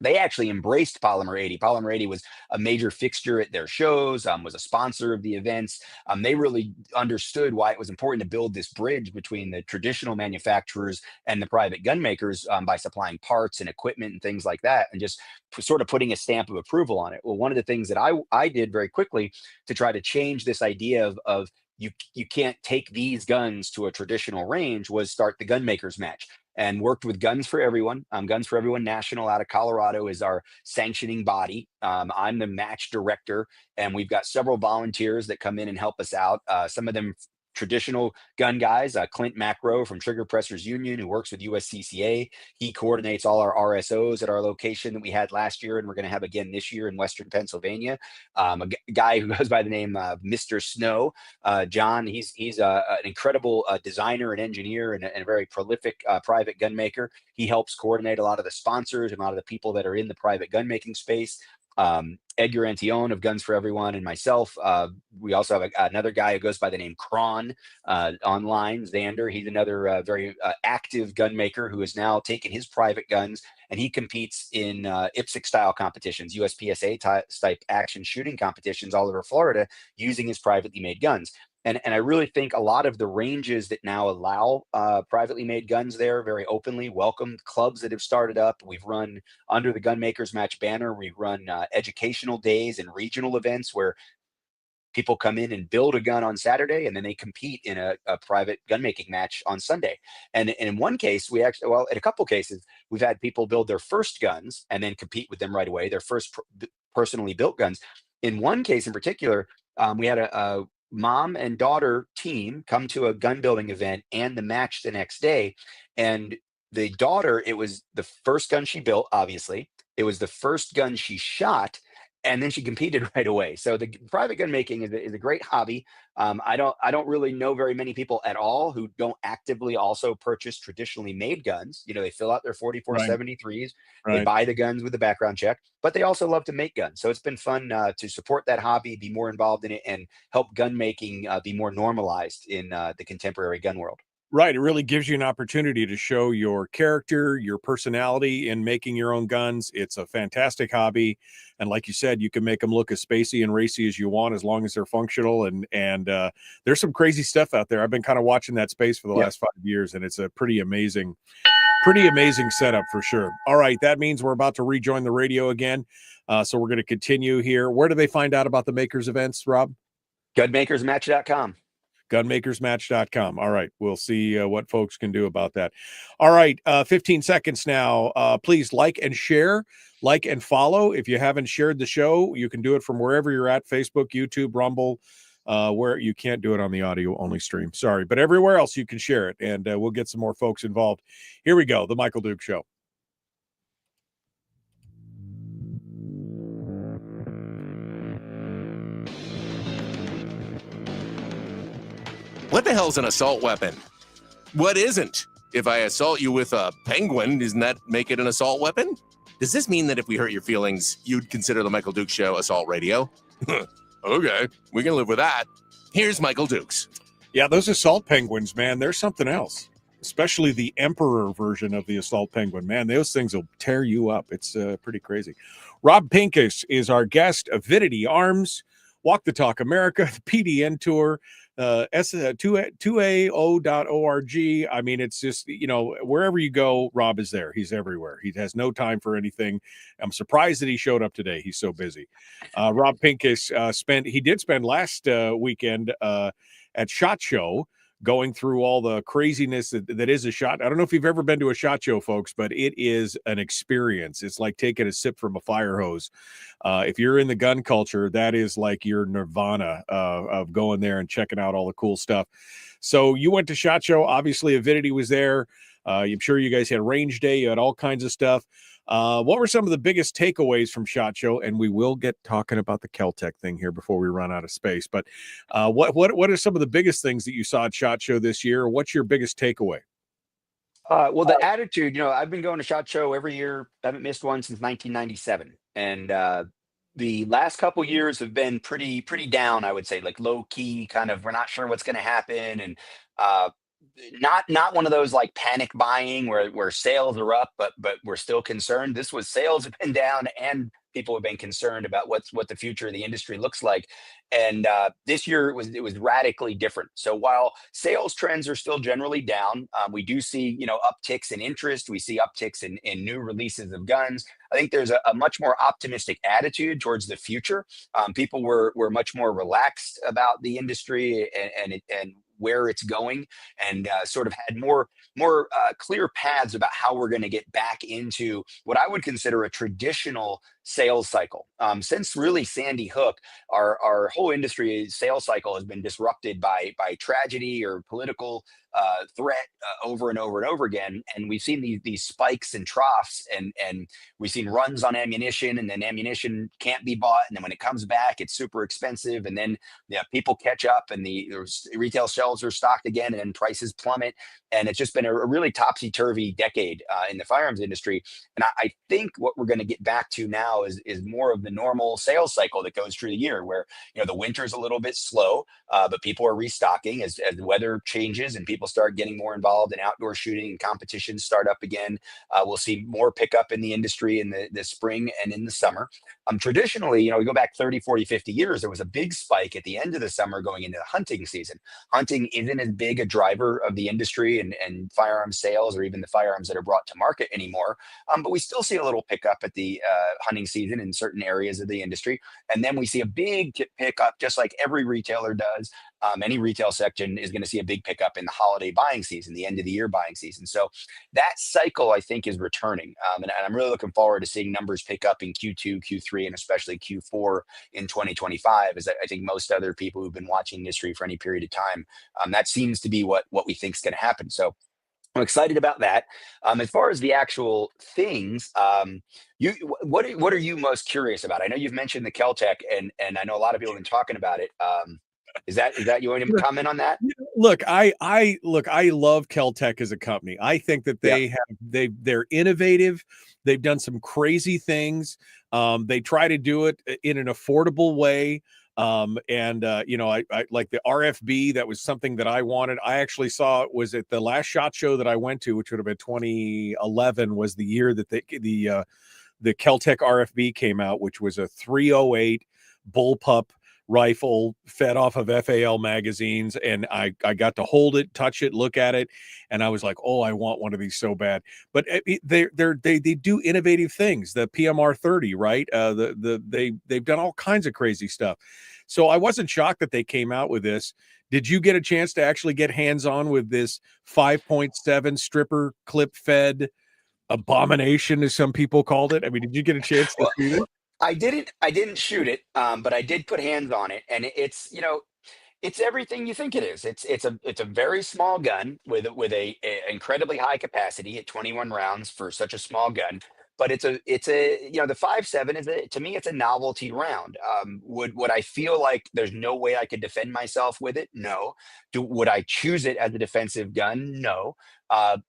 They actually embraced Polymer 80. Polymer 80 was a major fixture at their shows, was a sponsor of the events. They really understood why it was important to build this bridge between the traditional manufacturers and the private gun makers by supplying parts and equipment and things like that, and just sort of putting a stamp of approval on it. Well, one of the things that I did very quickly to try to change this idea of you can't take these guns to a traditional range, was start the gunmakers match. And worked with Guns for Everyone. Guns for Everyone National out of Colorado is our sanctioning body. I'm the match director, and we've got several volunteers that come in and help us out. Some of them traditional gun guys, Clint Macro from Trigger Pressers Union, who works with USCCA. He coordinates all our RSOs at our location that we had last year, and we're going to have again this year in Western Pennsylvania. Guy who goes by the name of Mr. Snow, John. He's an incredible designer and engineer, and a very prolific private gun maker. He helps coordinate a lot of the sponsors and a lot of the people that are in the private gun making space. Edgar Antillon of Guns for Everyone and myself. We also have another guy who goes by the name Kron online, Xander. He's another very active gun maker who has now taken his private guns, and he competes in IPSC style competitions, USPSA type action shooting competitions all over Florida using his privately made guns. And I really think a lot of the ranges that now allow privately made guns there very openly welcome clubs that have started up. We've run under the Gunmakers Match banner. We run educational days and regional events where people come in and build a gun on Saturday, and then they compete in a private gun making match on Sunday. And in one case, in a couple cases, we've had people build their first guns and then compete with them right away, their first personally built guns. In one case in particular, we had a mom and daughter team come to a gun building event and the match the next day. And the daughter, it was the first gun she built, obviously. It was the first gun she shot, and then she competed right away. So the private gun making is a great hobby. I don't really know very many people at all who don't actively also purchase traditionally made guns. They fill out their 4473s, they buy the guns with the background check, but they also love to make guns. So it's been fun to support that hobby, be more involved in it, and help gun making be more normalized in the contemporary gun world. Right. It really gives you an opportunity to show your character, your personality in making your own guns. It's a fantastic hobby. And like you said, you can make them look as spacey and racy as you want, as long as they're functional. And there's some crazy stuff out there. I've been kind of watching that space for the last 5 years, and it's a pretty amazing setup for sure. All right. That means we're about to rejoin the radio again. So we're going to continue here. Where do they find out about the Makers events, Rob? Gunmakersmatch.com. Gunmakersmatch.com. All right. We'll see what folks can do about that. All right. 15 seconds now. Please like and share, like and follow. If you haven't shared the show, you can do it from wherever you're at, Facebook, YouTube, Rumble, where you can't do it on the audio only stream. Sorry. But everywhere else you can share it, and we'll get some more folks involved. Here we go. The Michael Duke Show. What the hell's an assault weapon? What isn't? If I assault you with a penguin, doesn't that make it an assault weapon? Does this mean that if we hurt your feelings, you'd consider the Michael Dukes Show assault radio? Okay, we can live with that. Here's Michael Dukes. Yeah, those assault penguins, man, they're something else. Especially the Emperor version of the assault penguin. Man, those things will tear you up. It's pretty crazy. Rob Pincus is our guest. Avidity Arms, Walk the Talk America, the PDN Tour, 2AO.org. I mean, it's just, wherever you go, Rob is there. He's everywhere. He has no time for anything. I'm surprised that he showed up today. He's so busy. Rob Pincus did spend last weekend at SHOT Show, going through all the craziness that is a shot. I don't know if you've ever been to a SHOT Show, folks, but it is an experience. It's like taking a sip from a fire hose. If you're in the gun culture, that is like your nirvana of going there and checking out all the cool stuff. So you went to SHOT Show. Obviously, Avidity was there. I'm sure you guys had range day. You had all kinds of stuff. What were some of the biggest takeaways from SHOT Show? And we will get talking about the Keltec thing here before we run out of space. But what are some of the biggest things that you saw at SHOT Show this year? What's your biggest takeaway? Well, the attitude, I've been going to SHOT Show every year. I haven't missed one since 1997. And the last couple years have been pretty down, I would say, like low key, kind of, we're not sure what's going to happen. And not one of those like panic buying where sales are up, but we're still concerned. This was sales have been down and people have been concerned about what the future of the industry looks like. And this year it was radically different. So while sales trends are still generally down, we do see upticks in interest. We see upticks in new releases of guns. I think there's a much more optimistic attitude towards the future. People were much more relaxed about the industry and where it's going, and sort of had more clear paths about how we're going to get back into what I would consider a traditional sales cycle. Since really Sandy Hook, our whole industry sales cycle has been disrupted by tragedy or political threat over and over and over again. And we've seen these spikes and troughs, and we've seen runs on ammunition, and then ammunition can't be bought. And then when it comes back, it's super expensive. And then people catch up, and the retail shelves are stocked again, and then prices plummet. And it's just been a really topsy-turvy decade in the firearms industry. And I think what we're going to get back to now is more of the normal sales cycle that goes through the year, where the winter's a little bit slow, but people are restocking as the weather changes and people start getting more involved in outdoor shooting and competitions start up again. We'll see more pickup in the industry in the spring and in the summer. Traditionally, we go back 30, 40, 50 years, there was a big spike at the end of the summer going into the hunting season. Hunting isn't as big a driver of the industry and firearm sales, or even the firearms that are brought to market anymore. But we still see a little pickup at the hunting season in certain areas of the industry. And then we see a big pickup, just like every retailer does. Any retail section is going to see a big pickup in the holiday buying season, the end of the year buying season. So that cycle, I think, is returning. And I'm really looking forward to seeing numbers pick up in Q2, Q3, and especially Q4 in 2025, as I think most other people who've been watching industry for any period of time, that seems to be what we think is going to happen. So I'm excited about that. As far as the actual things, what are you most curious about? I know you've mentioned the Keltec, and I know a lot of people have been talking about it. Is that you want to comment on that? Look, I love Keltec as a company. I think that they're innovative. They've done some crazy things. They try to do it in an affordable way. I like the RFB. That was something that I wanted. I actually saw it was at the last SHOT Show that I went to, which would have been 2011, was the year that the Keltec RFB came out, which was a 308 bullpup rifle fed off of FAL magazines, and I got to hold it, touch it, look at it, and I was like, oh, I want one of these so bad. But they do innovative things. The PMR 30, right? They've done all kinds of crazy stuff. So I wasn't shocked that they came out with this. Did you get a chance to actually get hands-on with this 5.7 stripper clip fed abomination, as some people called it? I mean, did you get a chance to see it? I didn't shoot it, but I did put hands on it, and it's everything you think it is. It's a very small gun with a incredibly high capacity at 21 rounds for such a small gun. But it's a the 5.7 is to me, it's a novelty round. Would I feel like there's no way I could defend myself with it? No. Would I choose it as a defensive gun? No.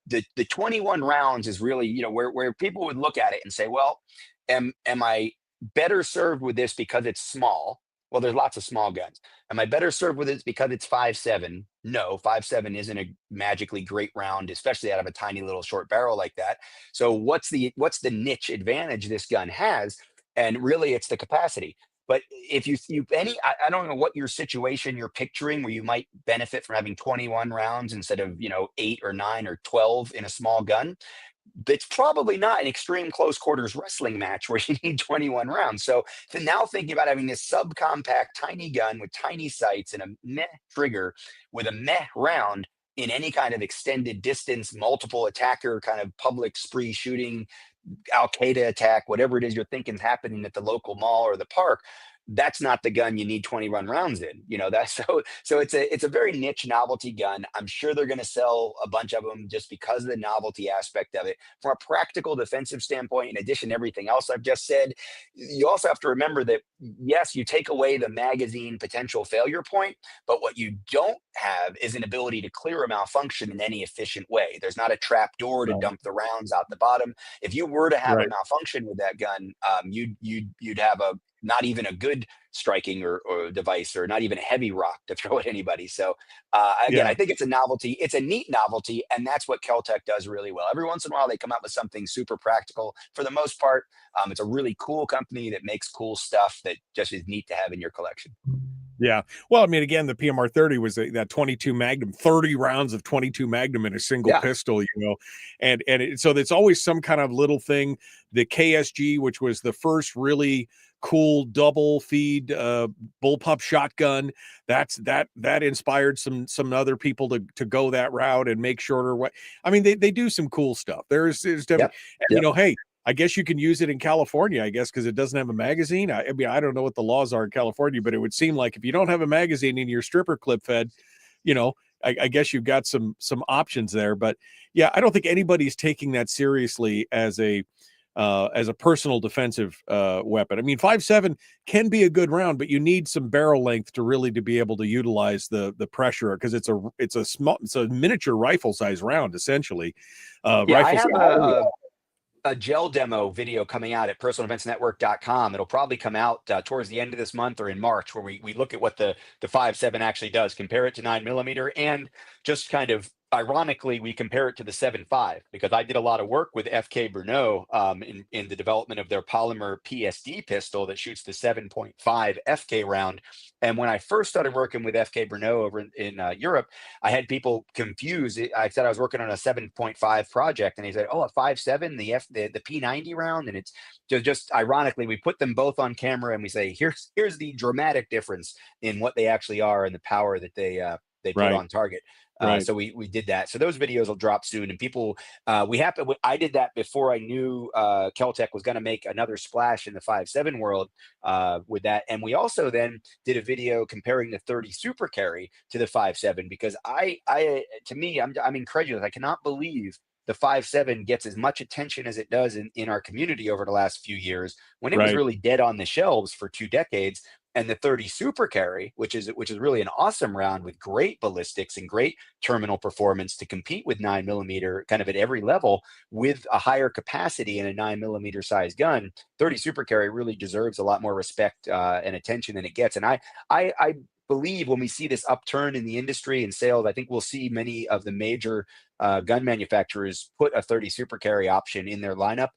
The 21 rounds is really where people would look at it and say, well, am I better served with this because it's small? Well, there's lots of small guns. Am I better served with it because it's 5.7? No, 5.7 isn't a magically great round, especially out of a tiny little short barrel like that. So what's the niche advantage this gun has? And really, it's the capacity. But if I don't know what your situation you're picturing, where you might benefit from having 21 rounds instead of 8 or 9 or 12 in a small gun. It's probably not an extreme close quarters wrestling match where you need 21 rounds. So now thinking about having this subcompact tiny gun with tiny sights and a meh trigger with a meh round in any kind of extended distance, multiple attacker kind of public spree shooting, Al-Qaeda attack, whatever it is you're thinking is happening at the local mall or the park, that's not the gun you need 21 rounds in. That's so it's a very niche novelty gun. I'm sure they're going to sell a bunch of them just because of the novelty aspect of it. From a practical defensive standpoint, in addition to everything else I've just said, you also have to remember that, yes, you take away the magazine potential failure point, but what you don't have is an ability to clear a malfunction in any efficient way. There's not a trap door to dump the rounds out the bottom. If you were to have a malfunction with that gun, you'd have not even a good striking or device, or not even a heavy rock to throw at anybody. So again, I think it's a novelty. It's a neat novelty, and that's what Keltec does really well. Every once in a while, they come out with something super practical. For the most part, it's a really cool company that makes cool stuff that just is neat to have in your collection. Yeah. Well, I mean, again, the PMR 30 was that 22 Magnum, 30 rounds of 22 Magnum in a single pistol, and so there's always some kind of little thing. The KSG, which was the first really cool double feed bullpup shotgun, that inspired some other people to go that route and make shorter. I mean, they do some cool stuff. There's definitely, hey, I guess you can use it in California, I guess, because it doesn't have a magazine. I mean, I don't know what the laws are in California, but it would seem like if you don't have a magazine in your stripper clip fed, I guess you've got some options there. But yeah, I don't think anybody's taking that seriously as a personal defensive weapon. I mean, 5.7 can be a good round, but you need some barrel length to be able to utilize the pressure, because it's a miniature rifle size round essentially. I have a gel demo video coming out at personaldefensenetwork.com. It'll probably come out towards the end of this month or in March, where we look at what the 5.7 actually does, compare it to 9mm, and just kind of ironically, we compare it to the 7.5, because I did a lot of work with FK Bruneau in the development of their polymer PSD pistol that shoots the 7.5 FK round. And when I first started working with FK Bruneau over in Europe, I had people confused. I said I was working on a 7.5 project, and he said, "Oh, a 5.7, the P90 round." And it's just ironically, we put them both on camera and we say, here's the dramatic difference in what they actually are and the power that they put on target. So we did that. So those videos will drop soon, and people, I did that before I knew Keltec was going to make another splash in the 5.7 world with that. And we also then did a video comparing the 30 Super Carry to the 5.7, because to me, I'm incredulous. I cannot believe the 5.7 gets as much attention as it does in our community over the last few years, when it was really dead on the shelves for 2 decades. And the 30 Super Carry, which is really an awesome round with great ballistics and great terminal performance to compete with 9mm kind of at every level, with a higher capacity in a 9mm size gun. 30 Super Carry really deserves a lot more respect and attention than it gets. And I believe when we see this upturn in the industry and sales, I think we'll see many of the major gun manufacturers put a 30 Super Carry option in their lineup.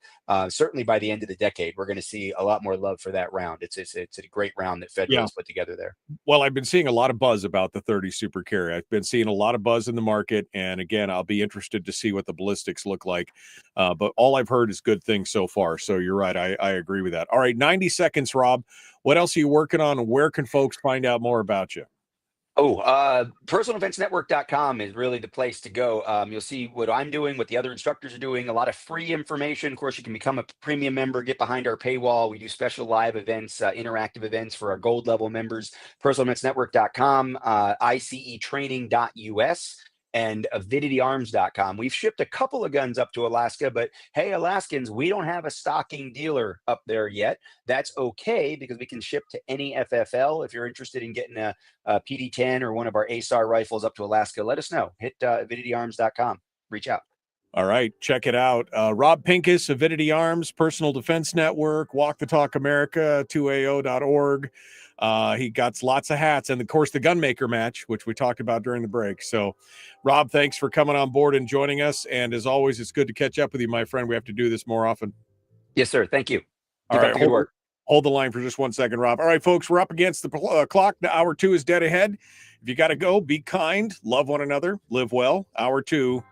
Certainly by the end of the decade, we're going to see a lot more love for that round. It's a great round that Federal's put together there. Well, I've been seeing a lot of buzz about the 30 Super Carry. I've been seeing a lot of buzz in the market, and again, I'll be interested to see what the ballistics look like. But all I've heard is good things so far. So you're right. I agree with that. All right, 90 seconds, Rob. What else are you working on, and where can folks find out more about you? Personaldefensenetwork.com is really the place to go. You'll see what I'm doing, what the other instructors are doing, a lot of free information. Of course, you can become a premium member, get behind our paywall. We do special live events, interactive events for our gold level members. Personaldefensenetwork.com, ICEtraining.us. and avidityarms.com. We've shipped a couple of guns up to Alaska, but hey, Alaskans, we don't have a stocking dealer up there yet. That's okay, because we can ship to any FFL. If you're interested in getting a PD-10 or one of our ASAR rifles up to Alaska, let us know. Hit avidityarms.com. Reach out. All right, check it out. Rob Pincus, Avidity Arms, Personal Defense Network, Walk the Talk America, 2AO.org. He got lots of hats, and of course the Gunmaker match, which we talked about during the break. So Rob, thanks for coming on board and joining us. And as always, it's good to catch up with you, my friend. We have to do this more often. Yes, sir. Thank you. All right, good work. Hold the line for just 1 second, Rob. All right, folks, we're up against the clock. Hour 2 is dead ahead. If you got to go, be kind, love one another, live well. Hour 2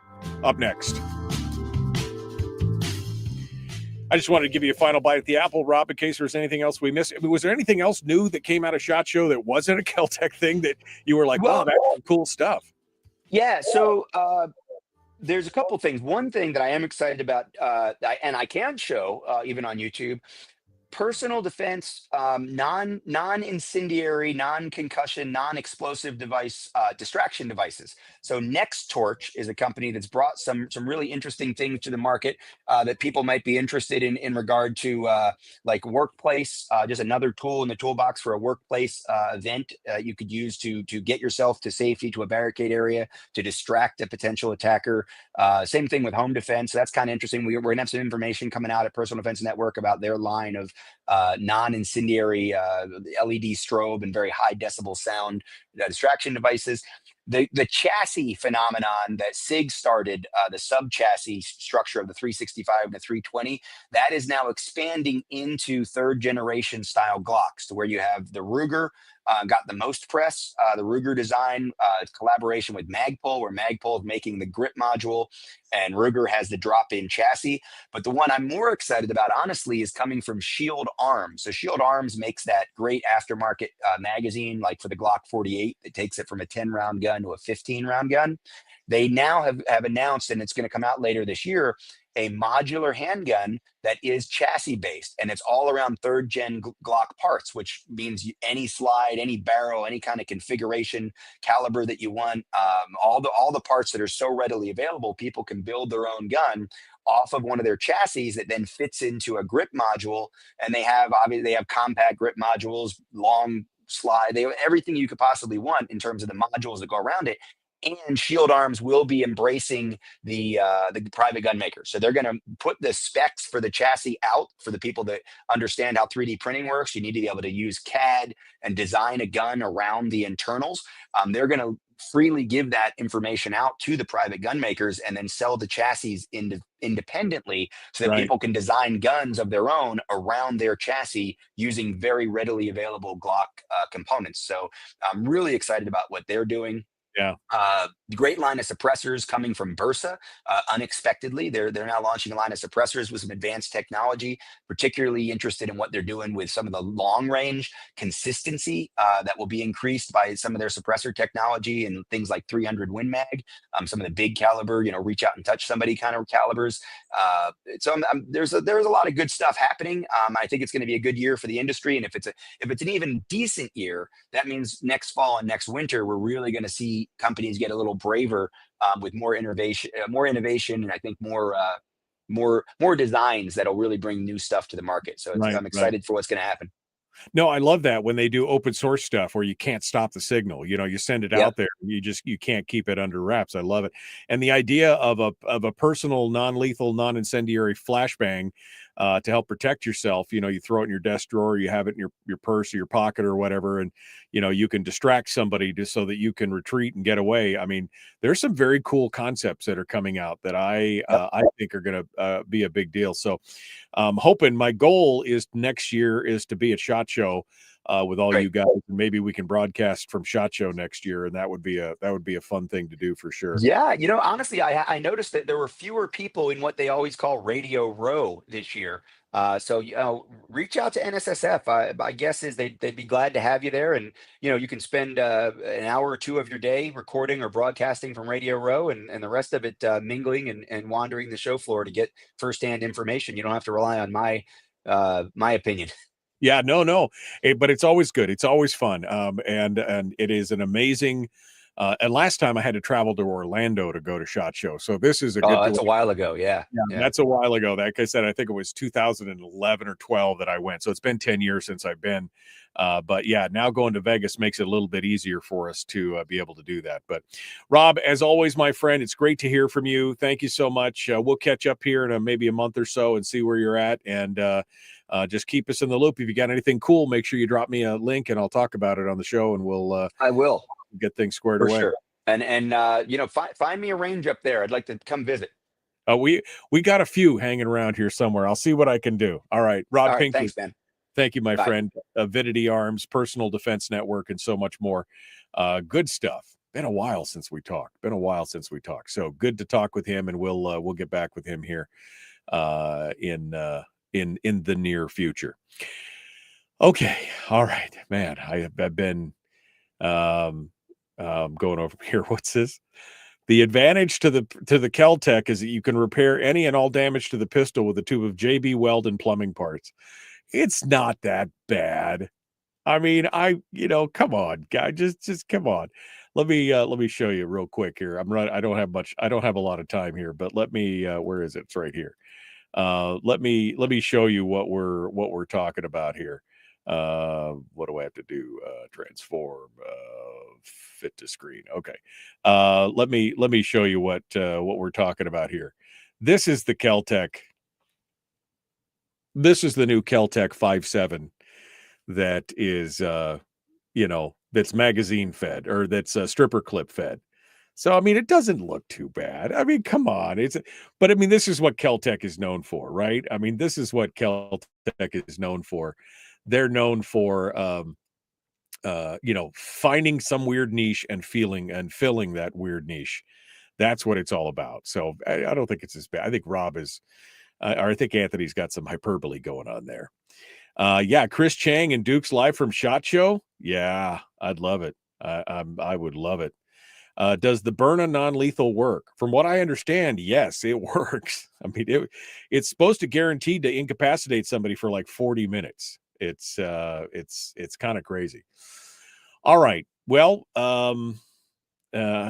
up next. I just wanted to give you a final bite at the apple, Rob, in case there's anything else we missed. I mean, was there anything else new that came out of SHOT Show that wasn't a Keltec thing that you were like, wow, that's some cool stuff? Yeah, so there's a couple things. One thing that I am excited about, and I can show even on YouTube, personal defense, non-incendiary, non-concussion, non-explosive device distraction devices. So Next Torch is a company that's brought some really interesting things to the market that people might be interested in regard to like workplace, just another tool in the toolbox for a workplace event you could use to get yourself to safety, to a barricade area, to distract a potential attacker. Same thing with home defense. So that's kind of interesting. We're gonna have some information coming out at Personal Defense Network about their line of non-incendiary LED strobe and very high decibel sound distraction devices. The chassis phenomenon that SIG started, the sub chassis structure of the 365 and the 320, that is now expanding into third generation style Glocks, to where you have the Ruger got the most press, the Ruger design collaboration with Magpul, where Magpul is making the grip module and Ruger has the drop-in chassis. But the one I'm more excited about, honestly, is coming from Shield Arms. So Shield Arms makes that great aftermarket magazine, like for the Glock 48, that takes it from a 10-round gun to a 15-round gun. They now have announced, and it's going to come out later this year, a modular handgun that is chassis based, and it's all around third gen Glock parts, which means any slide, any barrel, any kind of configuration, caliber that you want, all the parts that are so readily available, people can build their own gun off of one of their chassis that then fits into a grip module. And they have compact grip modules, long slide, they have everything you could possibly want in terms of the modules that go around it. And Shield Arms will be embracing the private gun makers. So they're going to put the specs for the chassis out for the people that understand how 3D printing works. You need to be able to use CAD and design a gun around the internals. They're going to freely give that information out to the private gun makers and then sell the chassis independently, so that people can design guns of their own around their chassis using very readily available Glock components. So I'm really excited about what they're doing. Yeah. Great line of suppressors coming from Bursa. Unexpectedly, they're now launching a line of suppressors with some advanced technology. Particularly interested in what they're doing with some of the long range consistency that will be increased by some of their suppressor technology and things like 300 Win Mag. Some of the big caliber, reach out and touch somebody kind of calibers. So there's a lot of good stuff happening. I think it's going to be a good year for the industry, and if it's an even decent year, that means next fall and next winter we're really going to see companies get a little braver with more innovation, and I think more designs that'll really bring new stuff to the market. So I'm excited for what's going to happen. No, I love that when they do open source stuff where you can't stop the signal. You send it out there, you can't keep it under wraps. I love it. And the idea of a personal, non-lethal, non-incendiary flashbang to help protect yourself. You throw it in your desk drawer, you have it in your purse or your pocket or whatever, and you can distract somebody just so that you can retreat and get away. I mean, there's some very cool concepts that are coming out that I think are going to be a big deal. So I'm hoping, my goal is next year is to be at SHOT Show with all you guys, and maybe we can broadcast from SHOT Show next year, and that would be a fun thing to do for sure. Yeah, honestly, I noticed that there were fewer people in what they always call Radio Row this year. So reach out to NSSF. My guess is they'd be glad to have you there, and you can spend an hour or two of your day recording or broadcasting from Radio Row, and the rest of it mingling and wandering the show floor to get firsthand information. You don't have to rely on my opinion. Yeah, no, but it's always good. It's always fun. And it is an amazing. And last time I had to travel to Orlando to go to SHOT Show. So this is a good. That's a while ago. Yeah. That's a while ago. Like I said, I think it was 2011 or 12 that I went. So it's been 10 years since I've been. But yeah, now going to Vegas makes it a little bit easier for us to be able to do that. But Rob, as always, my friend, it's great to hear from you. Thank you so much. We'll catch up here in maybe a month or so and see where you're at. And just keep us in the loop. If you got anything cool, make sure you drop me a link and I'll talk about it on the show, and we'll I will get things squared away. Sure. And find me a range up there. I'd like to come visit. We got a few hanging around here somewhere. I'll see what I can do. All right, Rob Pincus. Thanks, man. Thank you, my friend. Avidity Arms, Personal Defense Network, and so much more. Good stuff. Been a while since we talked. So good to talk with him, and we'll get back with him here in the near future. Okay. All right, man. I've been going over here. What's this? The advantage to the Kel-Tec is that you can repair any and all damage to the pistol with a tube of JB Weldon plumbing parts. It's not that bad. I mean, come on, guy, just come on. Let me show you real quick here. I don't have a lot of time here, but let me, where is it? It's right here. Let me show you what we're talking about here. What do I have to do? Transform, fit to screen. Okay. Let me show you what we're talking about here. This is the Kel-Tec this is the new Kel-Tec 5.7 that is, that's magazine fed, or that's stripper clip fed. So, I mean, it doesn't look too bad. I mean, come on. But I mean, this is what Kel-Tec is known for, right? I mean, this is what Kel-Tec is known for. They're known for, finding some weird niche and filling that weird niche. That's what it's all about. So I don't think it's as bad. I think Rob is, or I think Anthony's got some hyperbole going on there. Chris Chang and Duke's live from SHOT Show. Yeah, I'd love it. I would love it. Does the Byrna non-lethal work? From what I understand, yes, it works. I mean, it's supposed to guaranteed to incapacitate somebody for like 40 minutes. It's kind of crazy. All right. Well, I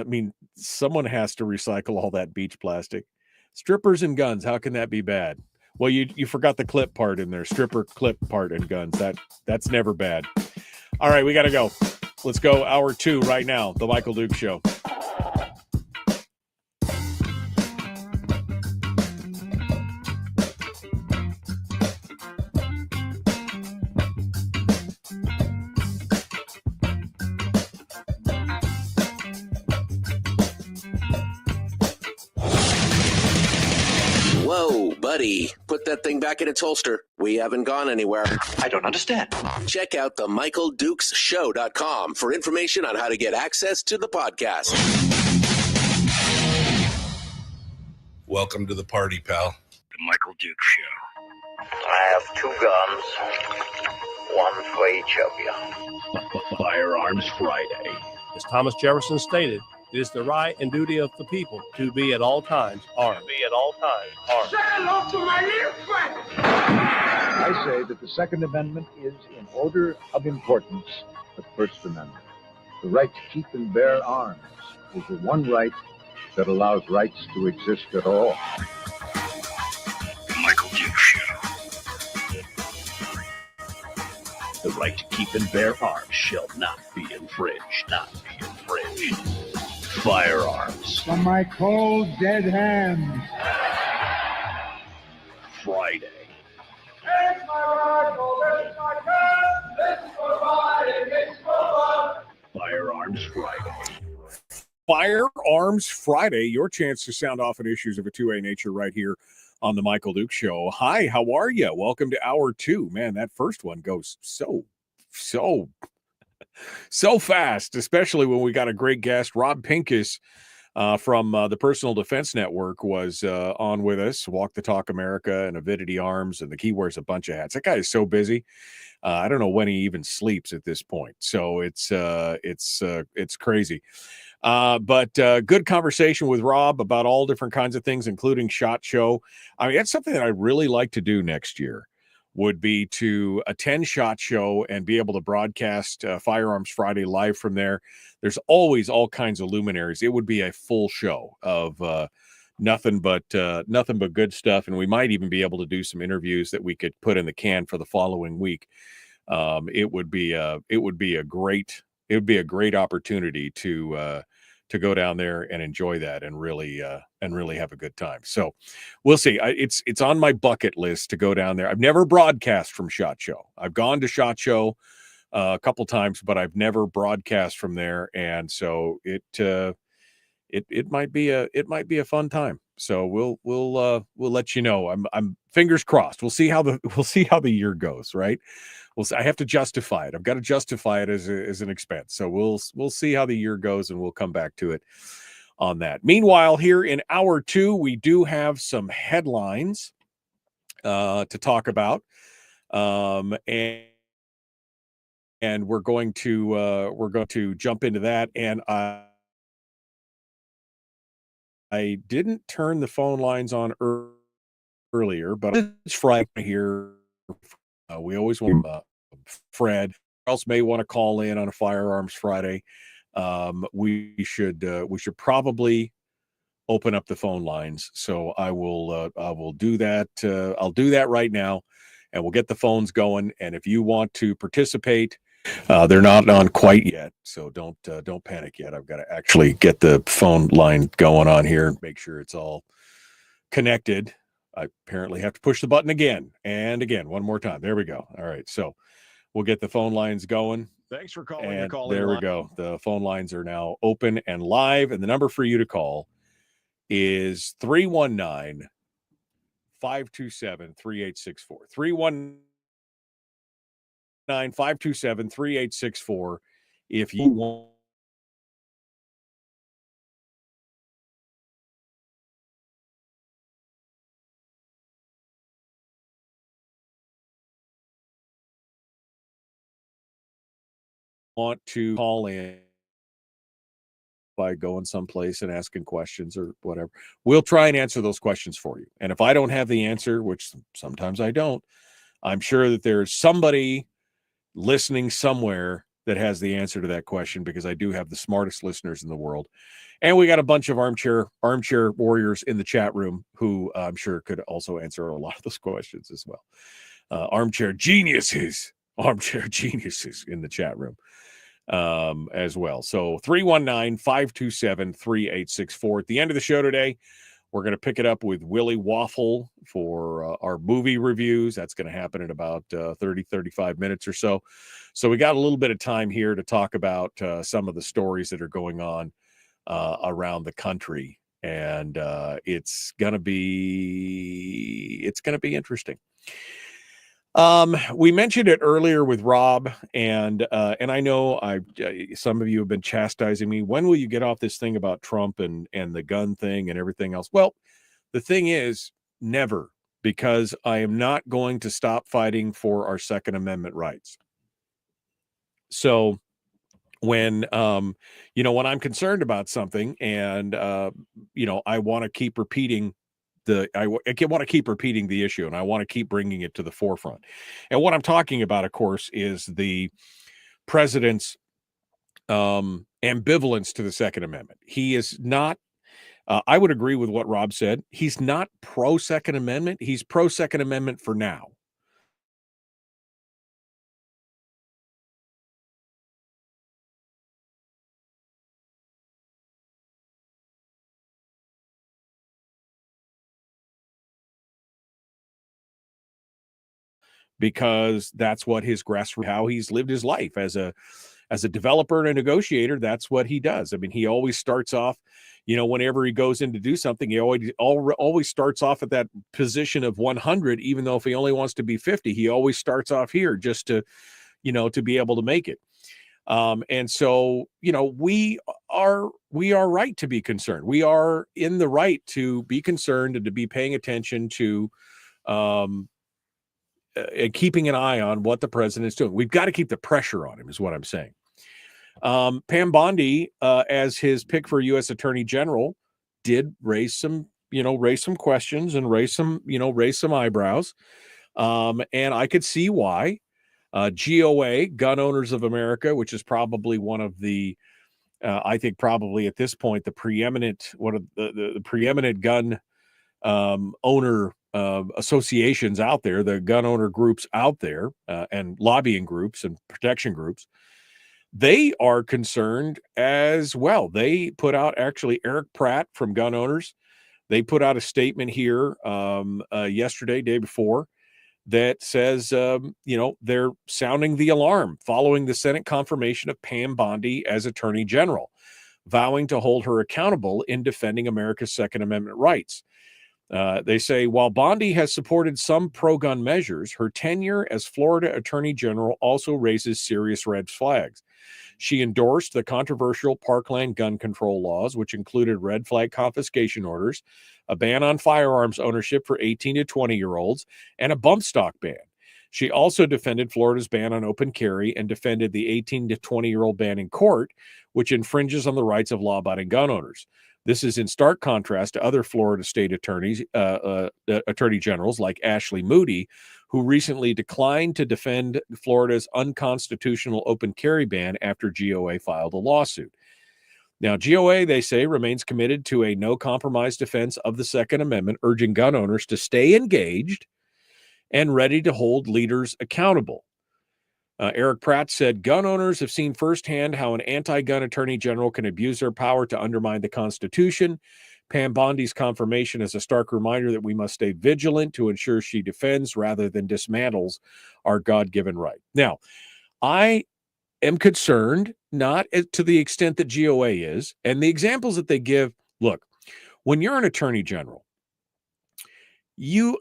mean, someone has to recycle all that beach plastic. Strippers and guns. How can that be bad? Well, you forgot the clip part in there. Stripper clip part and guns. That's never bad. All right, we got to go. Let's go hour 2 right now. The Michael Duke Show. Whoa, buddy. Put that thing back in its holster. We haven't gone anywhere. I don't understand. Check out the MichaelDukesShow.com for information on how to get access to the podcast. Welcome to the party, pal. The Michael Duke Show. I have 2 guns, one for each of you. Firearms Friday. As Thomas Jefferson stated, it is the right and duty of the people to be at all times armed. Say hello to my little friend. I say that the Second Amendment is, in order of importance, the First Amendment. The right to keep and bear arms is the one right that allows rights to exist at all. The Michael Duke Show. The right to keep and bear arms shall not be infringed. Firearms. From my cold, dead hands. Friday. It's my rifle, this is my gun, this is for fighting, this is for fun. Firearms Friday. Firearms Friday, your chance to sound off on issues of a 2A nature right here on the Michael Duke Show. Hi, how are you? Welcome to hour 2. Man, that first one goes so fast, especially when we got a great guest. Rob Pincus from the Personal Defense Network was on with us. Walk the Talk America and Avidity Arms, and he wears a bunch of hats. That guy is so busy. I don't know when he even sleeps at this point. So it's crazy. But good conversation with Rob about all different kinds of things, including SHOT Show. I mean, that's something that I'd really like to do next year, would be to attend SHOT Show and be able to broadcast Firearms Friday live from there. There's always all kinds of luminaries. It would be a full show of nothing but good stuff, and we might even be able to do some interviews that we could put in the can for the following week. It would be a great opportunity to go down there and enjoy that and really have a good time. So we'll see. It's on my bucket list to go down there. I've never broadcast from SHOT Show. I've gone to SHOT Show a couple times, but I've never broadcast from there. And so it might be a fun time. So we'll let you know. I'm fingers crossed. We'll see how the year goes, right? I have to justify it. I've got to justify it as an expense. So we'll see how the year goes, and we'll come back to it on that. Meanwhile, here in hour 2, we do have some headlines to talk about, and we're going to jump into that. And I didn't turn the phone lines on earlier, but it's Friday here. We always want Fred else may want to call in on a Firearms Friday. We should probably open up the phone lines. So I will do that. I'll do that right now, and we'll get the phones going. And if you want to participate, they're not on quite yet, so don't panic yet. I've got to actually get the phone line going on here and make sure it's all connected I apparently have to push the button again and again, one more time. There we go. All right. So we'll get the phone lines going. Thanks for calling. And there we go. The phone lines are now open and live. And the number for you to call is 319 527 3864. 319 527 3864. If you want to call in by going someplace and asking questions or whatever, we'll try and answer those questions for you. And if I don't have the answer, which sometimes I don't, I'm sure that there's somebody listening somewhere that has the answer to that question, because I do have the smartest listeners in the world. And we got a bunch of armchair warriors in the chat room who I'm sure could also answer a lot of those questions as well. Armchair geniuses in the chat room as well. So 319-527-3864. At the end of the show today, we're going to pick it up with Willie Waffle for our movie reviews. That's going to happen in about 35 minutes or so. So we got a little bit of time here to talk about some of the stories that are going on around the country. And it's going to be interesting. We mentioned it earlier with Rob, and I know some of you have been chastising me. When will you get off this thing about Trump and the gun thing and everything else? Well, the thing is, never, because I am not going to stop fighting for our Second Amendment rights. So when when I'm concerned about something and I want to keep repeating I want to keep repeating the issue, and I want to keep bringing it to the forefront. And what I'm talking about, of course, is the president's ambivalence to the Second Amendment. He is not, I would agree with what Rob said. He's not pro-Second Amendment. He's pro-Second Amendment for now. Because that's what his grassroots, how he's lived his life as a developer and a negotiator. That's what he does. I mean, he always starts off, whenever he goes in to do something, he always starts off at that position of 100, even though if he only wants to be 50, he always starts off here just to, to be able to make it. And so, we are right to be concerned. We are in the right to be concerned and to be paying attention to, and keeping an eye on what the president's doing. We've got to keep the pressure on him, is what I'm saying. Pam Bondi, as his pick for U.S. Attorney General, did raise some questions and raise some eyebrows. And I could see why. GOA, Gun Owners of America, which is probably one of the, I think probably at this point, the preeminent gun owner associations out there, the gun owner groups out there, and lobbying groups and protection groups, they are concerned as well. They put out, actually, Eric Pratt from Gun Owners, they put out a statement here yesterday, day before, that says, they're sounding the alarm following the Senate confirmation of Pam Bondi as Attorney General, vowing to hold her accountable in defending America's Second Amendment rights. They say, while Bondi has supported some pro-gun measures, her tenure as Florida Attorney General also raises serious red flags. She endorsed the controversial Parkland gun control laws, which included red flag confiscation orders, a ban on firearms ownership for 18 to 20-year-olds, and a bump stock ban. She also defended Florida's ban on open carry and defended the 18 to 20-year-old ban in court, which infringes on the rights of law-abiding gun owners. This is in stark contrast to other Florida state attorney generals like Ashley Moody, who recently declined to defend Florida's unconstitutional open carry ban after GOA filed a lawsuit. Now, GOA, they say, remains committed to a no-compromise defense of the Second Amendment, urging gun owners to stay engaged and ready to hold leaders accountable. Eric Pratt said, gun owners have seen firsthand how an anti-gun attorney general can abuse their power to undermine the Constitution. Pam Bondi's confirmation is a stark reminder that we must stay vigilant to ensure she defends rather than dismantles our God-given right. Now, I am concerned, not to the extent that GOA is, and the examples that they give. Look, when you're an attorney general,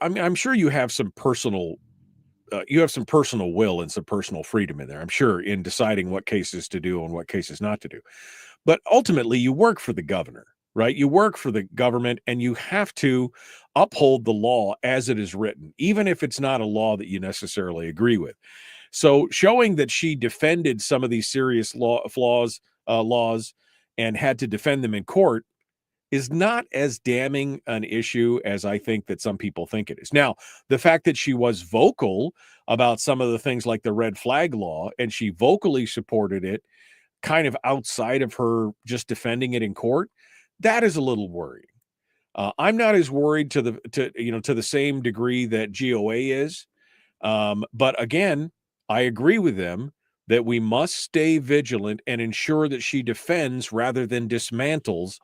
I'm sure you have some personal will and some personal freedom in there, I'm sure, in deciding what cases to do and what cases not to do. But ultimately, you work for the governor, right? You work for the government, and you have to uphold the law as it is written, even if it's not a law that you necessarily agree with. So showing that she defended some of these serious laws and had to defend them in court is not as damning an issue as I think that some people think it is. Now, the fact that she was vocal about some of the things like the red flag law, and she vocally supported it kind of outside of her just defending it in court, that is a little worrying. I'm not as worried to the same degree that GOA is. But again, I agree with them that we must stay vigilant and ensure that she defends rather than dismantles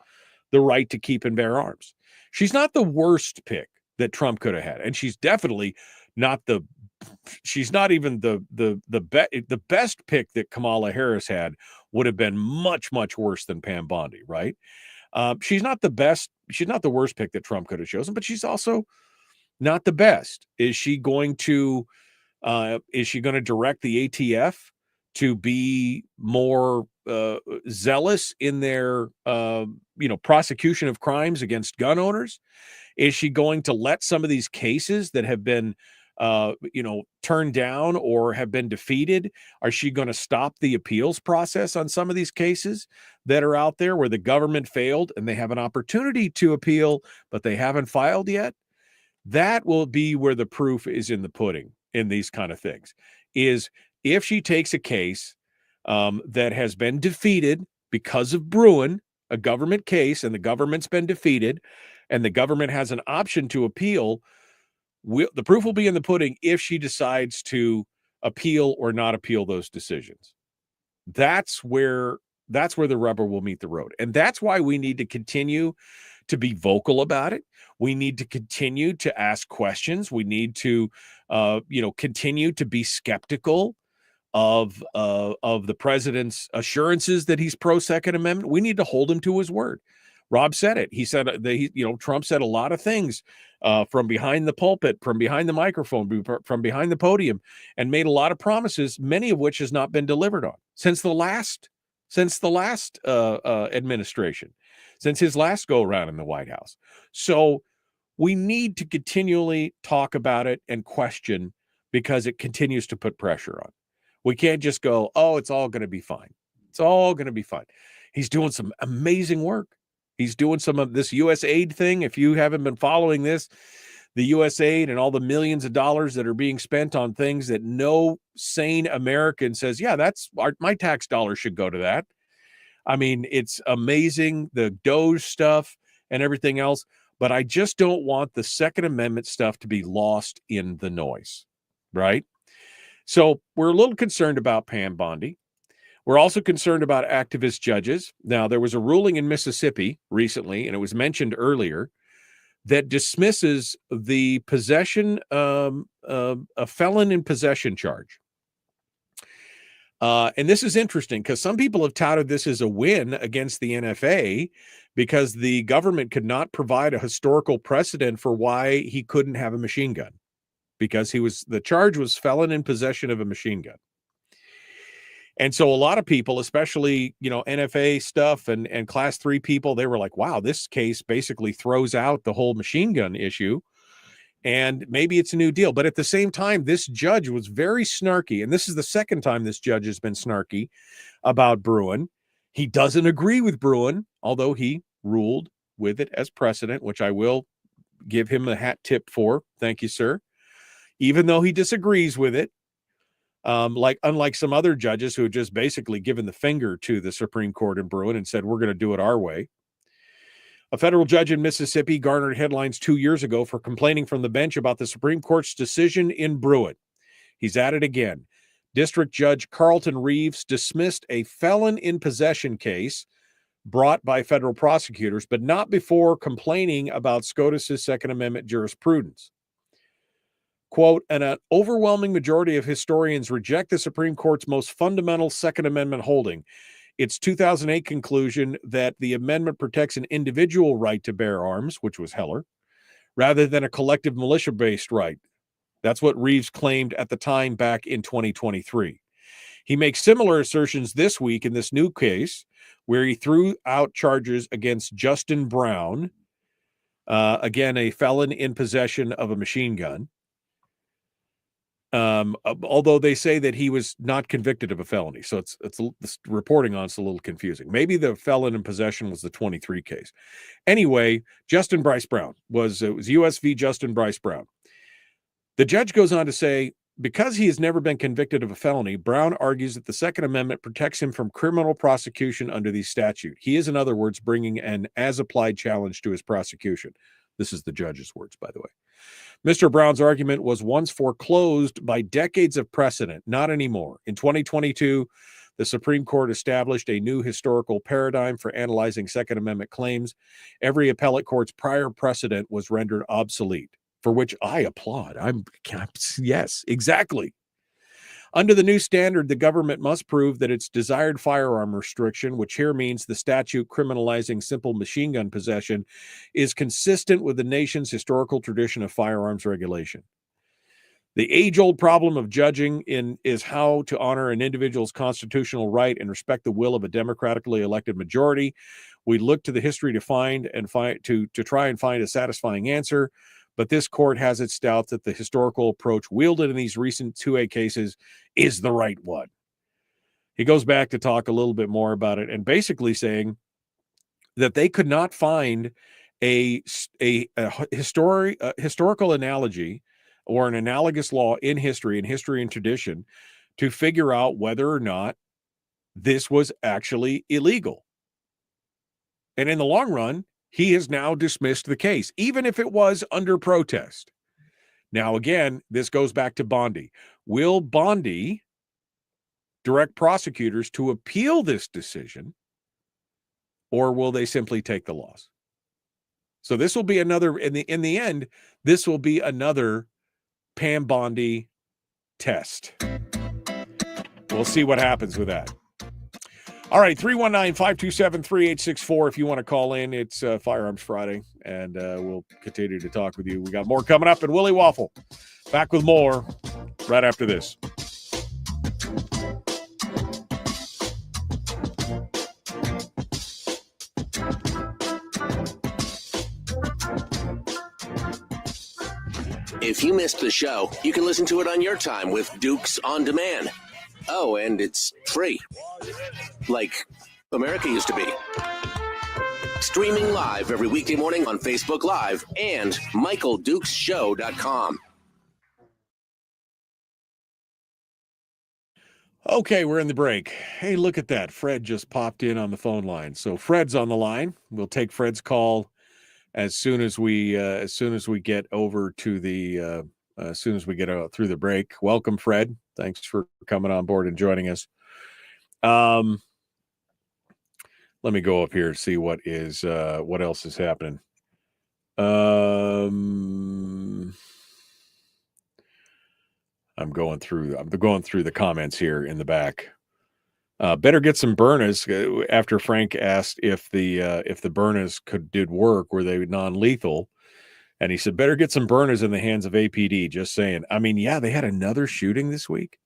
the right to keep and bear arms. She's not the worst pick that Trump could have had, and she's definitely not she's not even the best pick that Kamala Harris had would have been much, much worse than Pam Bondi, right? She's not the best. She's not the worst pick that Trump could have chosen, but she's also not the best. Is she going to direct the ATF to be more zealous in their prosecution of crimes against gun owners? Is she going to let some of these cases that have been turned down or have been defeated? Are she going to stop the appeals process on some of these cases that are out there where the government failed and they have an opportunity to appeal, but they haven't filed yet? That will be where the proof is in the pudding in these kind of things, is if she takes a case that has been defeated because of Bruin, a government case, and the government's been defeated, and the government has an option to appeal, the proof will be in the pudding if she decides to appeal or not appeal those decisions. That's where the rubber will meet the road. And that's why we need to continue to be vocal about it. We need to continue to ask questions. We need to, continue to be skeptical of the president's assurances that he's pro Second Amendment. We need to hold him to his word. Rob said it. He said Trump said a lot of things from behind the pulpit, from behind the microphone, from behind the podium, and made a lot of promises, many of which has not been delivered on since the last administration, since his last go around in the White House. So we need to continually talk about it and question, because it continues to put pressure on. We can't just go, oh, it's all going to be fine. It's all going to be fine. He's doing some amazing work. He's doing some of this U.S. aid thing. If you haven't been following this, the U.S. aid and all the millions of dollars that are being spent on things that no sane American says, yeah, my tax dollars should go to that. I mean, it's amazing, the Doge stuff and everything else, but I just don't want the Second Amendment stuff to be lost in the noise, right? So we're a little concerned about Pam Bondi. We're also concerned about activist judges. Now, there was a ruling in Mississippi recently, and it was mentioned earlier, that dismisses the possession, a felon in possession charge. And this is interesting because some people have touted this as a win against the NFA because the government could not provide a historical precedent for why he couldn't have a machine gun, because the charge was felon in possession of a machine gun. And so a lot of people, especially, NFA stuff and class 3 people, they were like, wow, this case basically throws out the whole machine gun issue. And maybe it's a new deal. But at the same time, this judge was very snarky. And this is the second time this judge has been snarky about Bruin. He doesn't agree with Bruin, although he ruled with it as precedent, which I will give him a hat tip for. Thank you, sir. Even though he disagrees with it. Unlike some other judges who have just basically given the finger to the Supreme Court in Bruin and said, we're going to do it our way. A federal judge in Mississippi garnered headlines 2 years ago for complaining from the bench about the Supreme Court's decision in Bruin. He's at it again. District Judge Carlton Reeves dismissed a felon in possession case brought by federal prosecutors, but not before complaining about SCOTUS's Second Amendment jurisprudence. Quote, an overwhelming majority of historians reject the Supreme Court's most fundamental Second Amendment holding, its 2008 conclusion that the amendment protects an individual right to bear arms, which was Heller, rather than a collective militia-based right. That's what Reeves claimed at the time back in 2023. He makes similar assertions this week in this new case, where he threw out charges against Justin Brown, again, a felon in possession of a machine gun. Although they say that he was not convicted of a felony. So it's reporting on it's a little confusing. Maybe the felon in possession was the 23 case. Anyway, Justin Bryce Brown was U.S. v. Justin Bryce Brown. The judge goes on to say, because he has never been convicted of a felony, Brown argues that the Second Amendment protects him from criminal prosecution under the statute. He is, in other words, bringing an as-applied challenge to his prosecution. This is the judge's words, by the way. Mr. Brown's argument was once foreclosed by decades of precedent, not anymore. In 2022, the Supreme Court established a new historical paradigm for analyzing Second Amendment claims. Every appellate court's prior precedent was rendered obsolete, for which I applaud. Yes, exactly. Under the new standard, the government must prove that its desired firearm restriction, which here means the statute criminalizing simple machine gun possession, is consistent with the nation's historical tradition of firearms regulation. The age-old problem of judging is how to honor an individual's constitutional right and respect the will of a democratically elected majority. We look to the history to try and find a satisfying answer. But this court has its doubts that the historical approach wielded in these recent 2A cases is the right one. He goes back to talk a little bit more about it and basically saying that they could not find a historical analogy or an analogous law in history and tradition to figure out whether or not this was actually illegal. And in the long run, he has now dismissed the case, even if it was under protest. Now, again, this goes back to Bondi. Will Bondi direct prosecutors to appeal this decision, or will they simply take the loss? So this will be another, in the end, this will be another Pam Bondi test. We'll see what happens with that. All right, 319-527-3864 if you want to call in. It's Firearms Friday, and we'll continue to talk with you. We got more coming up, and Willie Waffle back with more right after this. If you missed the show, you can listen to it on your time with Dukes On Demand. Oh, and it's free. Like America used to be. Streaming live every weekday morning on Facebook Live and MichaelDukesShow.com. Okay, we're in the break. Hey, look at that. Fred just popped in on the phone line. So Fred's on the line. We'll take Fred's call as soon as we get over to the as soon as we get through the break. Welcome, Fred. Thanks for coming on board and joining us. Let me go up here and see what else is happening. I'm going through the comments here in the back. Better get some Byrnas. After Frank asked if the Byrnas did work, were they non-lethal? And he said, better get some Byrnas in the hands of APD. Just saying. I mean, yeah, they had another shooting this week.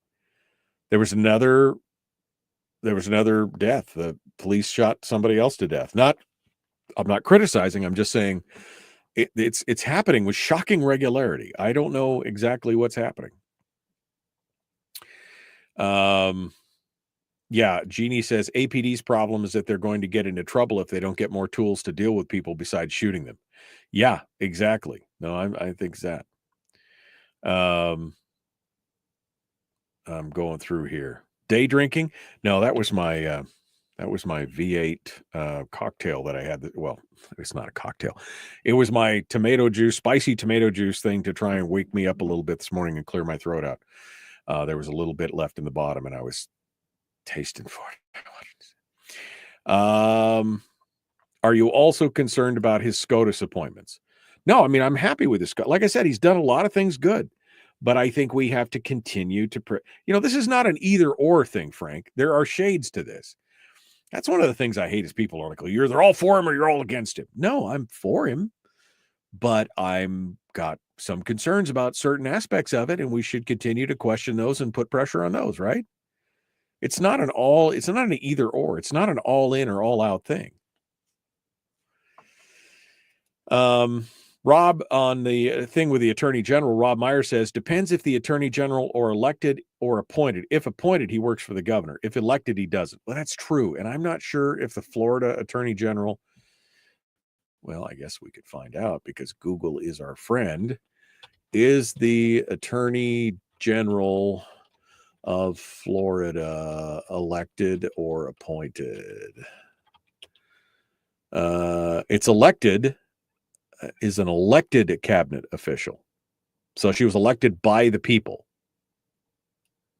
There was another death. The police shot somebody else to death. I'm not criticizing. I'm just saying it's happening with shocking regularity. I don't know exactly what's happening. Yeah, Jeannie says APD's problem is that they're going to get into trouble if they don't get more tools to deal with people besides shooting them. Yeah, exactly. No, I think that. I'm going through here. Day drinking? No, that was my V8 cocktail that I had. Well, it's not a cocktail. It was my spicy tomato juice thing to try and wake me up a little bit this morning and clear my throat out. There was a little bit left in the bottom, and I was tasting for it. Are you also concerned about his SCOTUS appointments? No, I mean, I'm happy with this guy. Like I said, he's done a lot of things good, but I think we have to continue to, this is not an either or thing, Frank. There are shades to this. That's one of the things I hate is people are like, they're all for him or you're all against him. No, I'm for him, but I'm got some concerns about certain aspects of it, and we should continue to question those and put pressure on those, right? It's not an either or. It's not an all in or all out thing. Rob, on the thing with the Attorney General, Rob Meyer says, depends if the Attorney General or elected or appointed. If appointed, he works for the governor. If elected, he doesn't. Well, that's true. And I'm not sure if the Florida Attorney General, well, I guess we could find out because Google is our friend, is the Attorney General of Florida elected or appointed. It's elected. Is an elected cabinet official. So she was elected by the people.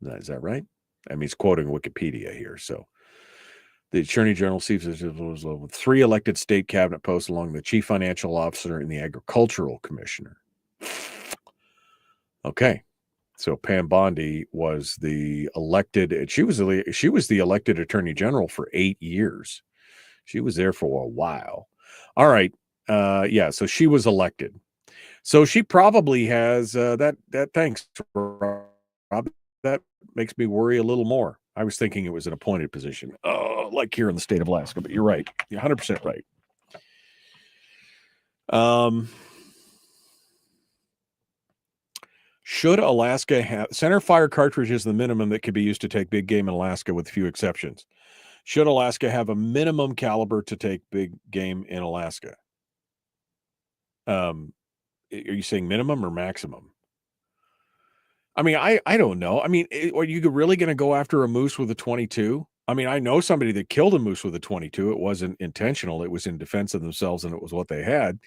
Is that right? I mean, he's quoting Wikipedia here. So the Attorney General sees with 3 elected state cabinet posts along the chief financial officer and the agricultural commissioner. Okay. So Pam Bondi was the elected, she was the elected Attorney General for 8 years. She was there for a while. All right. So she was elected. So she probably has that. Thanks, Rob. That makes me worry a little more. I was thinking it was an appointed position, like here in the state of Alaska, but you're right. You're 100% right. Should Alaska have center fire cartridges the minimum that could be used to take big game in Alaska with few exceptions? Should Alaska have a minimum caliber to take big game in Alaska? Are you saying minimum or maximum? I mean, I don't know. I mean, are you really going to go after a moose with a 22? I mean, I know somebody that killed a moose with a 22. It wasn't intentional. It was in defense of themselves, and it was what they had.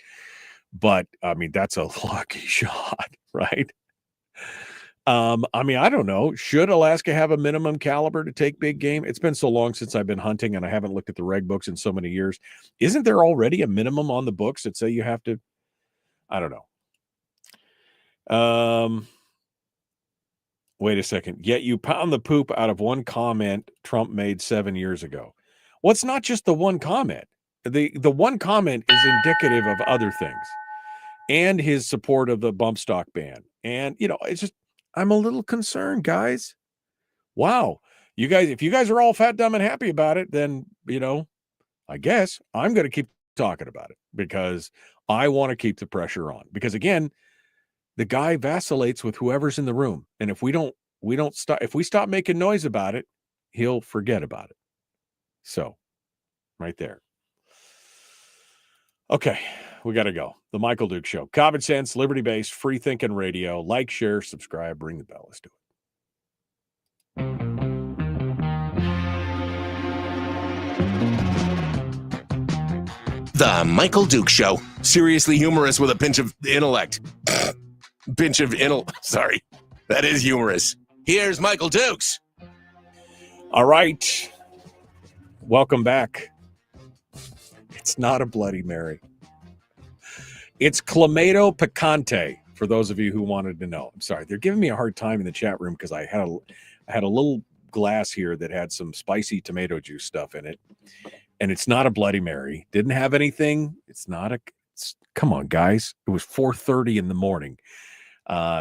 But, I mean, that's a lucky shot, right? I mean, I don't know. Should Alaska have a minimum caliber to take big game? It's been so long since I've been hunting, and I haven't looked at the reg books in so many years. Isn't there already a minimum on the books that say you have to? I don't know. Wait a second. Yet you pound the poop out of one comment Trump made 7 years ago. Well, it's not just the one comment. The one comment is indicative of other things and his support of the bump stock ban. And, it's just, I'm a little concerned, guys. Wow. You guys, if you guys are all fat, dumb, and happy about it, then, I guess I'm going to keep talking about it because I want to keep the pressure on. Because again, the guy vacillates with whoever's in the room. And if we stop making noise about it, he'll forget about it. So right there. Okay. We got to go. The Michael Duke Show. Common sense, liberty-based, free-thinking radio. Like, share, subscribe, ring the bell. Let's do it. The Michael Duke Show. Seriously humorous with a pinch of intellect. Sorry. That is humorous. Here's Michael Dukes. All right. Welcome back. It's not a Bloody Mary. It's Clamato Picante, for those of you who wanted to know. I'm sorry. They're giving me a hard time in the chat room because I had a little glass here that had some spicy tomato juice stuff in it. And it's not a Bloody Mary. Didn't have anything. Come on, guys. It was 4:30 in the morning.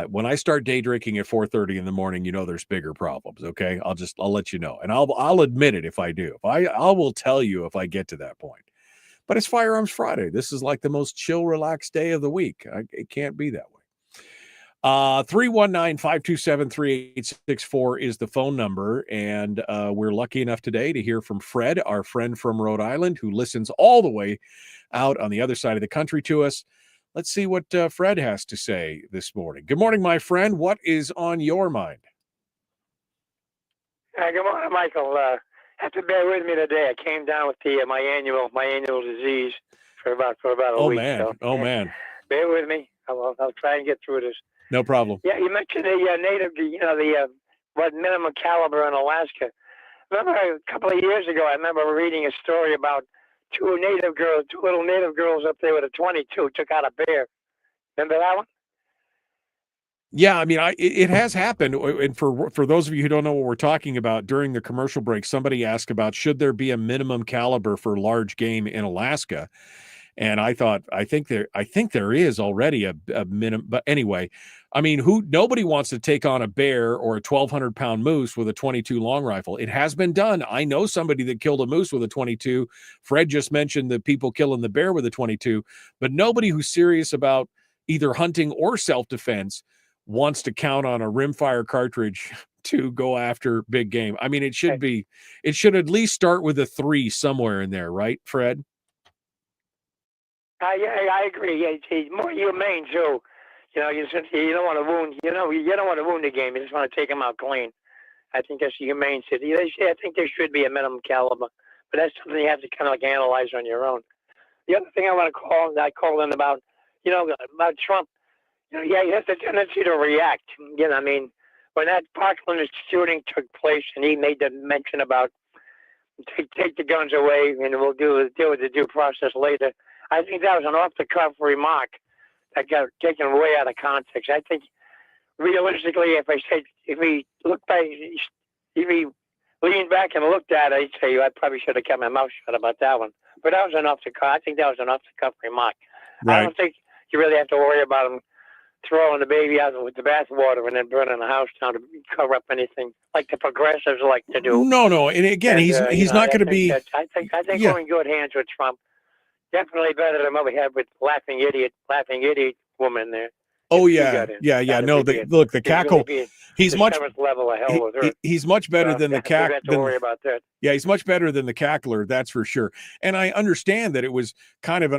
When I start day drinking at 4:30 in the morning, there's bigger problems. Okay. I'll let you know. And I'll admit it if I do. I will tell you if I get to that point. But it's Firearms Friday. This is like the most chill, relaxed day of the week. It can't be that way. 319-527-3864 is the phone number. And we're lucky enough today to hear from Fred, our friend from Rhode Island, who listens all the way out on the other side of the country to us. Let's see what Fred has to say this morning. Good morning, my friend. What is on your mind? Good morning, Michael. Have to bear with me today. I came down with my annual disease for about a week. Oh man! Bear with me. I'll try and get through this. No problem. Yeah, you mentioned the native, what minimum caliber in Alaska. Remember a couple of years ago, I remember reading a story about two little native girls up there with a 22 took out a bear. Remember that one? Yeah, I mean, it has happened. And for those of you who don't know what we're talking about, during the commercial break, somebody asked about should there be a minimum caliber for large game in Alaska, and I think there is already a minimum. But anyway, I mean, nobody wants to take on a bear or a 1,200-pound moose with a 22 long rifle. It has been done. I know somebody that killed a moose with a 22. Fred just mentioned the people killing the bear with a 22, but nobody who's serious about either hunting or self-defense wants to count on a rimfire cartridge to go after big game. I mean, it should at least start with a 3 somewhere in there, right, Fred? Yeah, I agree. It's more humane too. You know, you don't want to wound. You don't want to wound the game. You just want to take them out clean. I think that's the humane city. I think there should be a minimum caliber, but that's something you have to kind of like analyze on your own. The other thing I called in about, about Trump. He has a tendency to react. I mean, when that Parkland shooting took place and he made the mention about take the guns away and we'll deal with the due process later, I think that was an off-the-cuff remark that got taken way out of context. I think, realistically, if he looked back, if he leaned back and looked at it, I'd say I probably should have kept my mouth shut about that one. But that was an off-the-cuff. I think that was an off-the-cuff remark. Right. I don't think you really have to worry about him throwing the baby out with the bathwater and then burning the house down to cover up anything like the progressives like to do. No, and again, he's not going to be. I think we're in good hands with Trump. Definitely better than what we had with laughing idiot woman there. Oh yeah. No, look, the cackle. He's much level of hell with her. He's much better than the cackle. Don't worry about that. Yeah, he's much better than the cackler, that's for sure. And I understand that it was kind of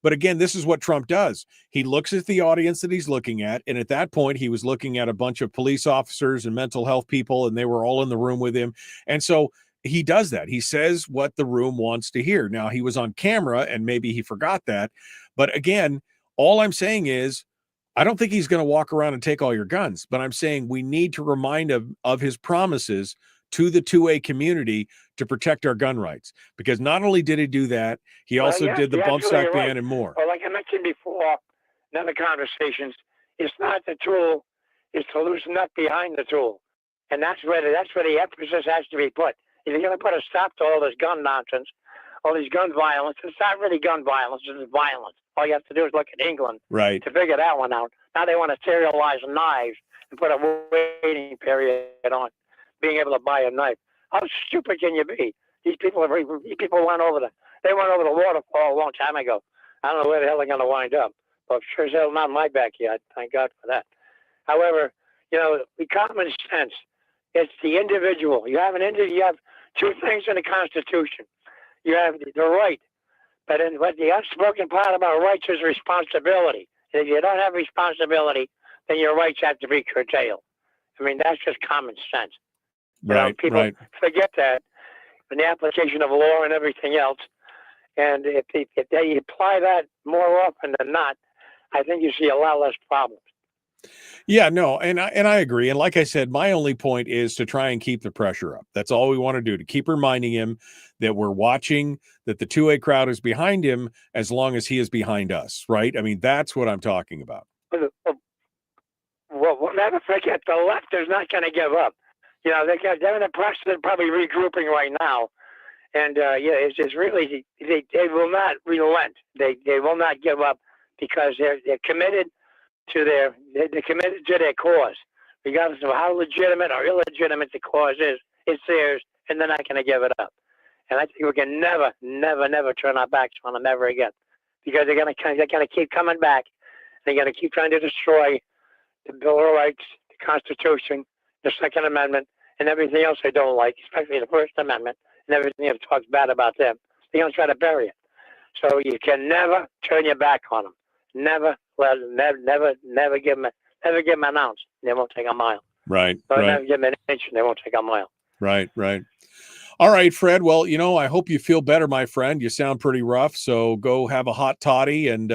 but again, this is what Trump does. He looks at the audience that he's looking at, and at that point, he was looking at a bunch of police officers and mental health people, and they were all in the room with him. And so he does that. He says what the room wants to hear. Now, he was on camera, and maybe he forgot that. But again, all I'm saying is, I don't think he's going to walk around and take all your guns, but I'm saying we need to remind him of his promises to the 2A community to protect our gun rights. Because not only did he do that, he also did the bump stock ban and more. Well, like I mentioned before in other conversations, it's not the tool, it's the loose nut behind the tool. And that's where the emphasis has to be put. If you're going to put a stop to all this gun nonsense, all these gun violence, it's not really gun violence, it's violence. All you have to do is look at England to figure that one out. Now they want to serialize knives and put a waiting period on being able to buy a knife. How stupid can you be? These people went over the waterfall a long time ago. I don't know where the hell they're going to wind up, but sure as hell not in my backyard. Thank God for that. However, the common sense, it's the individual. You have two things in the Constitution. You have the right. But the unspoken part about rights is responsibility. If you don't have responsibility, then your rights have to be curtailed. I mean, that's just common sense. People forget that in the application of law and everything else. And if they apply that more often than not, I think you see a lot less problems. Yeah, no, and I agree. And like I said, my only point is to try and keep the pressure up. That's all we want to do, to keep reminding him that we're watching, that the 2A crowd is behind him as long as he is behind us, right? I mean, that's what I'm talking about. Well, never forget, the left is not going to give up. They're in the process of probably regrouping right now. And, it's just really, they will not relent. They will not give up because they're committed to their cause, regardless of how legitimate or illegitimate the cause is. It's theirs, and they're not going to give it up. And I think we can never, never, never turn our backs on them ever again, because they're going to keep coming back. They're going to keep trying to destroy the Bill of Rights, the Constitution, the Second Amendment, and everything else they don't like, especially the First Amendment and everything that talks bad about them. They're going to try to bury it. So you can never turn your back on them. Never give them an ounce. They won't take a mile. Right. Never give them an inch. They won't take a mile. Right. All right, Fred. Well, I hope you feel better, my friend. You sound pretty rough, so go have a hot toddy and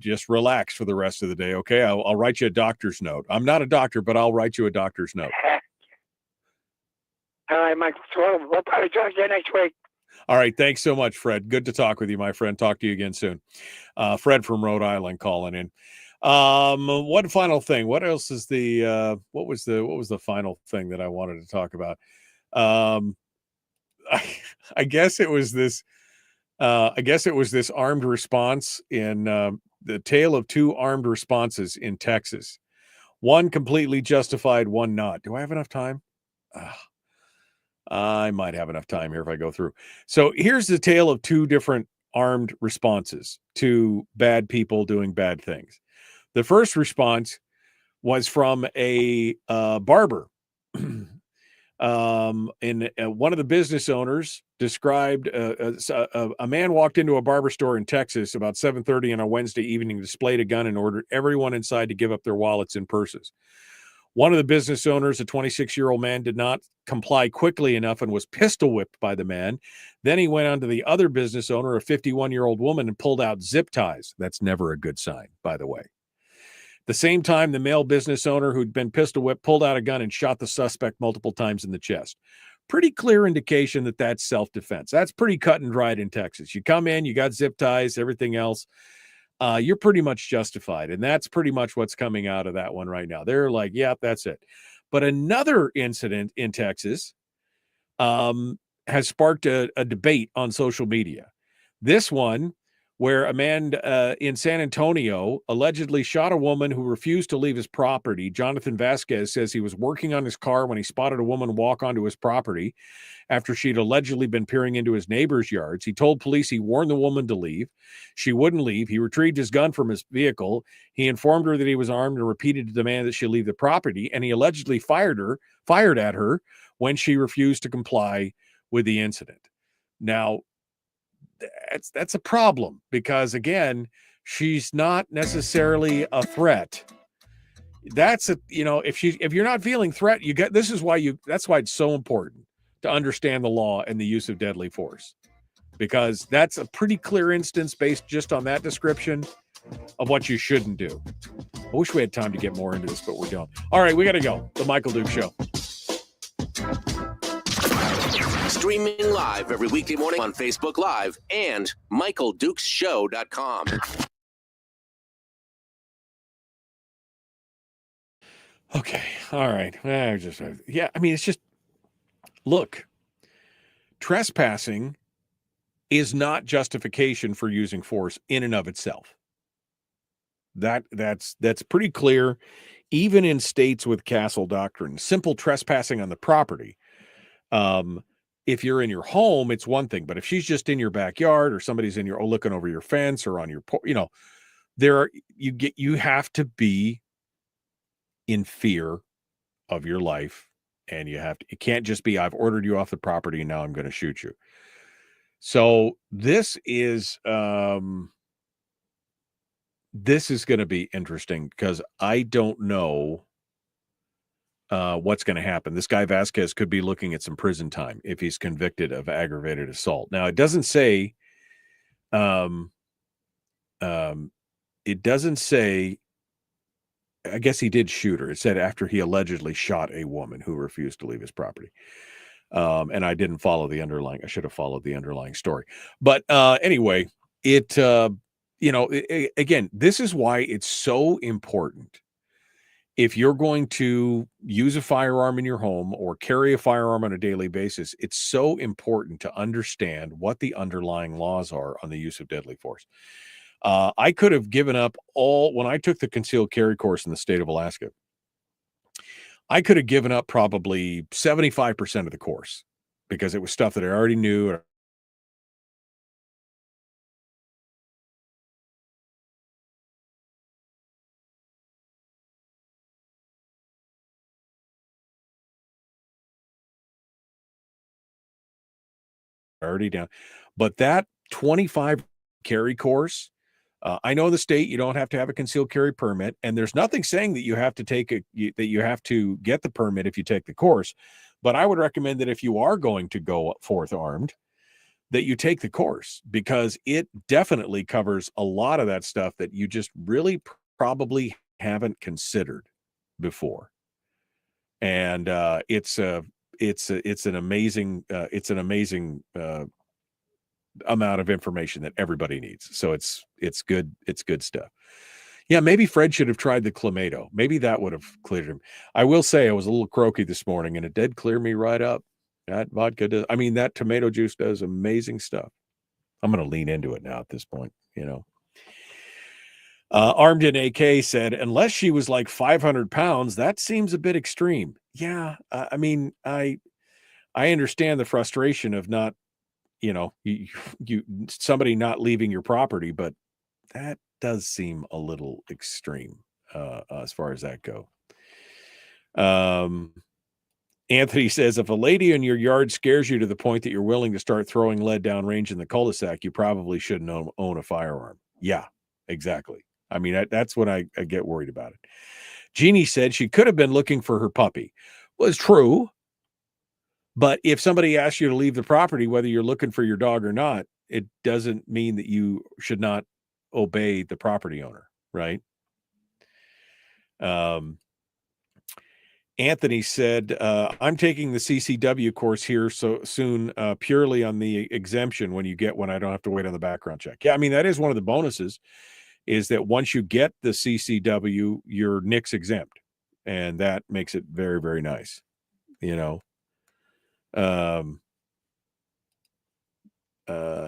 just relax for the rest of the day. Okay, I'll write you a doctor's note. I'm not a doctor, but I'll write you a doctor's note. All right, Michael. So we'll probably talk to you next week. All right. Thanks so much, Fred. Good to talk with you, my friend. Talk to you again soon. Fred from Rhode Island calling in. One final thing. What else is what was the final thing that I wanted to talk about? I guess it was this armed response in the tale of two armed responses in Texas. One completely justified, one not. Do I have enough time? I might have enough time here if I go through. So here's the tale of two different armed responses to bad people doing bad things. The first response was from a barber. One of the business owners described a man walked into a barber store in Texas about 7:30 on a Wednesday evening, displayed a gun, and ordered everyone inside to give up their wallets and purses. One of the business owners, a 26-year-old man, did not comply quickly enough and was pistol whipped by the man. Then he went on to the other business owner, a 51-year-old woman, and pulled out zip ties. That's never a good sign, by the way. The same time, the male business owner who'd been pistol whipped pulled out a gun and shot the suspect multiple times in the chest. Pretty clear indication that that's self-defense. That's pretty cut and dried in Texas. You come in, you got zip ties, everything else. You're pretty much justified. And that's pretty much what's coming out of that one right now. They're like, yeah, that's it. But another incident in Texas has sparked a debate on social media. This one, where a man in San Antonio allegedly shot a woman who refused to leave his property. Jonathan Vasquez says he was working on his car when he spotted a woman walk onto his property after she'd allegedly been peering into his neighbor's yards. He told police he warned the woman to leave. She wouldn't leave. He retrieved his gun from his vehicle. He informed her that he was armed and repeated the demand that she leave the property. And he allegedly fired at her when she refused to comply with the incident. Now, that's a problem because, again, she's not necessarily a threat. That's if you're not feeling threat, that's why it's so important to understand the law and the use of deadly force, because that's a pretty clear instance based just on that description of what you shouldn't do. I wish we had time to get more into this, but we don't. All right, we got to go. The Michael Duke Show. Streaming live every weekday morning on Facebook Live and MichaelDukesShow.com. Okay. All right. It's just, look, trespassing is not justification for using force in and of itself. That's pretty clear, even in states with castle doctrine. Simple trespassing on the property. If you're in your home, it's one thing, but if she's just in your backyard or somebody's looking over your fence or on your, you have to be in fear of your life, and it can't just be, I've ordered you off the property and now I'm going to shoot you. So this is going to be interesting because I don't know what's going to happen. This guy Vasquez could be looking at some prison time if he's convicted of aggravated assault. Now, it doesn't say, I guess he did shoot her. It said after he allegedly shot a woman who refused to leave his property. And I didn't follow the underlying. I should have followed the underlying story. But anyway, again, this is why it's so important. If you're going to use a firearm in your home or carry a firearm on a daily basis, it's so important to understand what the underlying laws are on the use of deadly force. I could have given up when I took the concealed carry course in the state of Alaska, I could have given up probably 75% of the course because it was stuff that I already knew. Already down, but that 25 carry course, I know the state, you don't have to have a concealed carry permit, and there's nothing saying that you have to get the permit if you take the course. But I would recommend that if you are going to go forth armed, that you take the course, because it definitely covers a lot of that stuff that you just really probably haven't considered before. And it's an amazing amount of information that everybody needs. So it's good. It's good stuff. Yeah, maybe Fred should have tried the Clamato. Maybe that would have cleared him. I will say I was a little croaky this morning, and it did clear me right up. That vodka does. I mean, that tomato juice does amazing stuff. I'm going to lean into it now at this point, you know. Armed in AK said, unless she was like 500 pounds, that seems a bit extreme. Yeah, I mean, I understand the frustration of not, you know, you somebody not leaving your property, but that does seem a little extreme as far as that go. Anthony says, if a lady in your yard scares you to the point that you're willing to start throwing lead down range in the cul-de-sac, you probably shouldn't own a firearm. Yeah, exactly. I mean, that's when I get worried about it. Jeannie said she could have been looking for her puppy. Was true. But if somebody asks you to leave the property, whether you're looking for your dog or not, it doesn't mean that you should not obey the property owner, right? Anthony said, I'm taking the CCW course here so soon, purely on the exemption when I don't have to wait on the background check. Yeah, I mean, that is one of the bonuses, is that once you get the CCW, you're NICS exempt. And that makes it very, very nice, you know.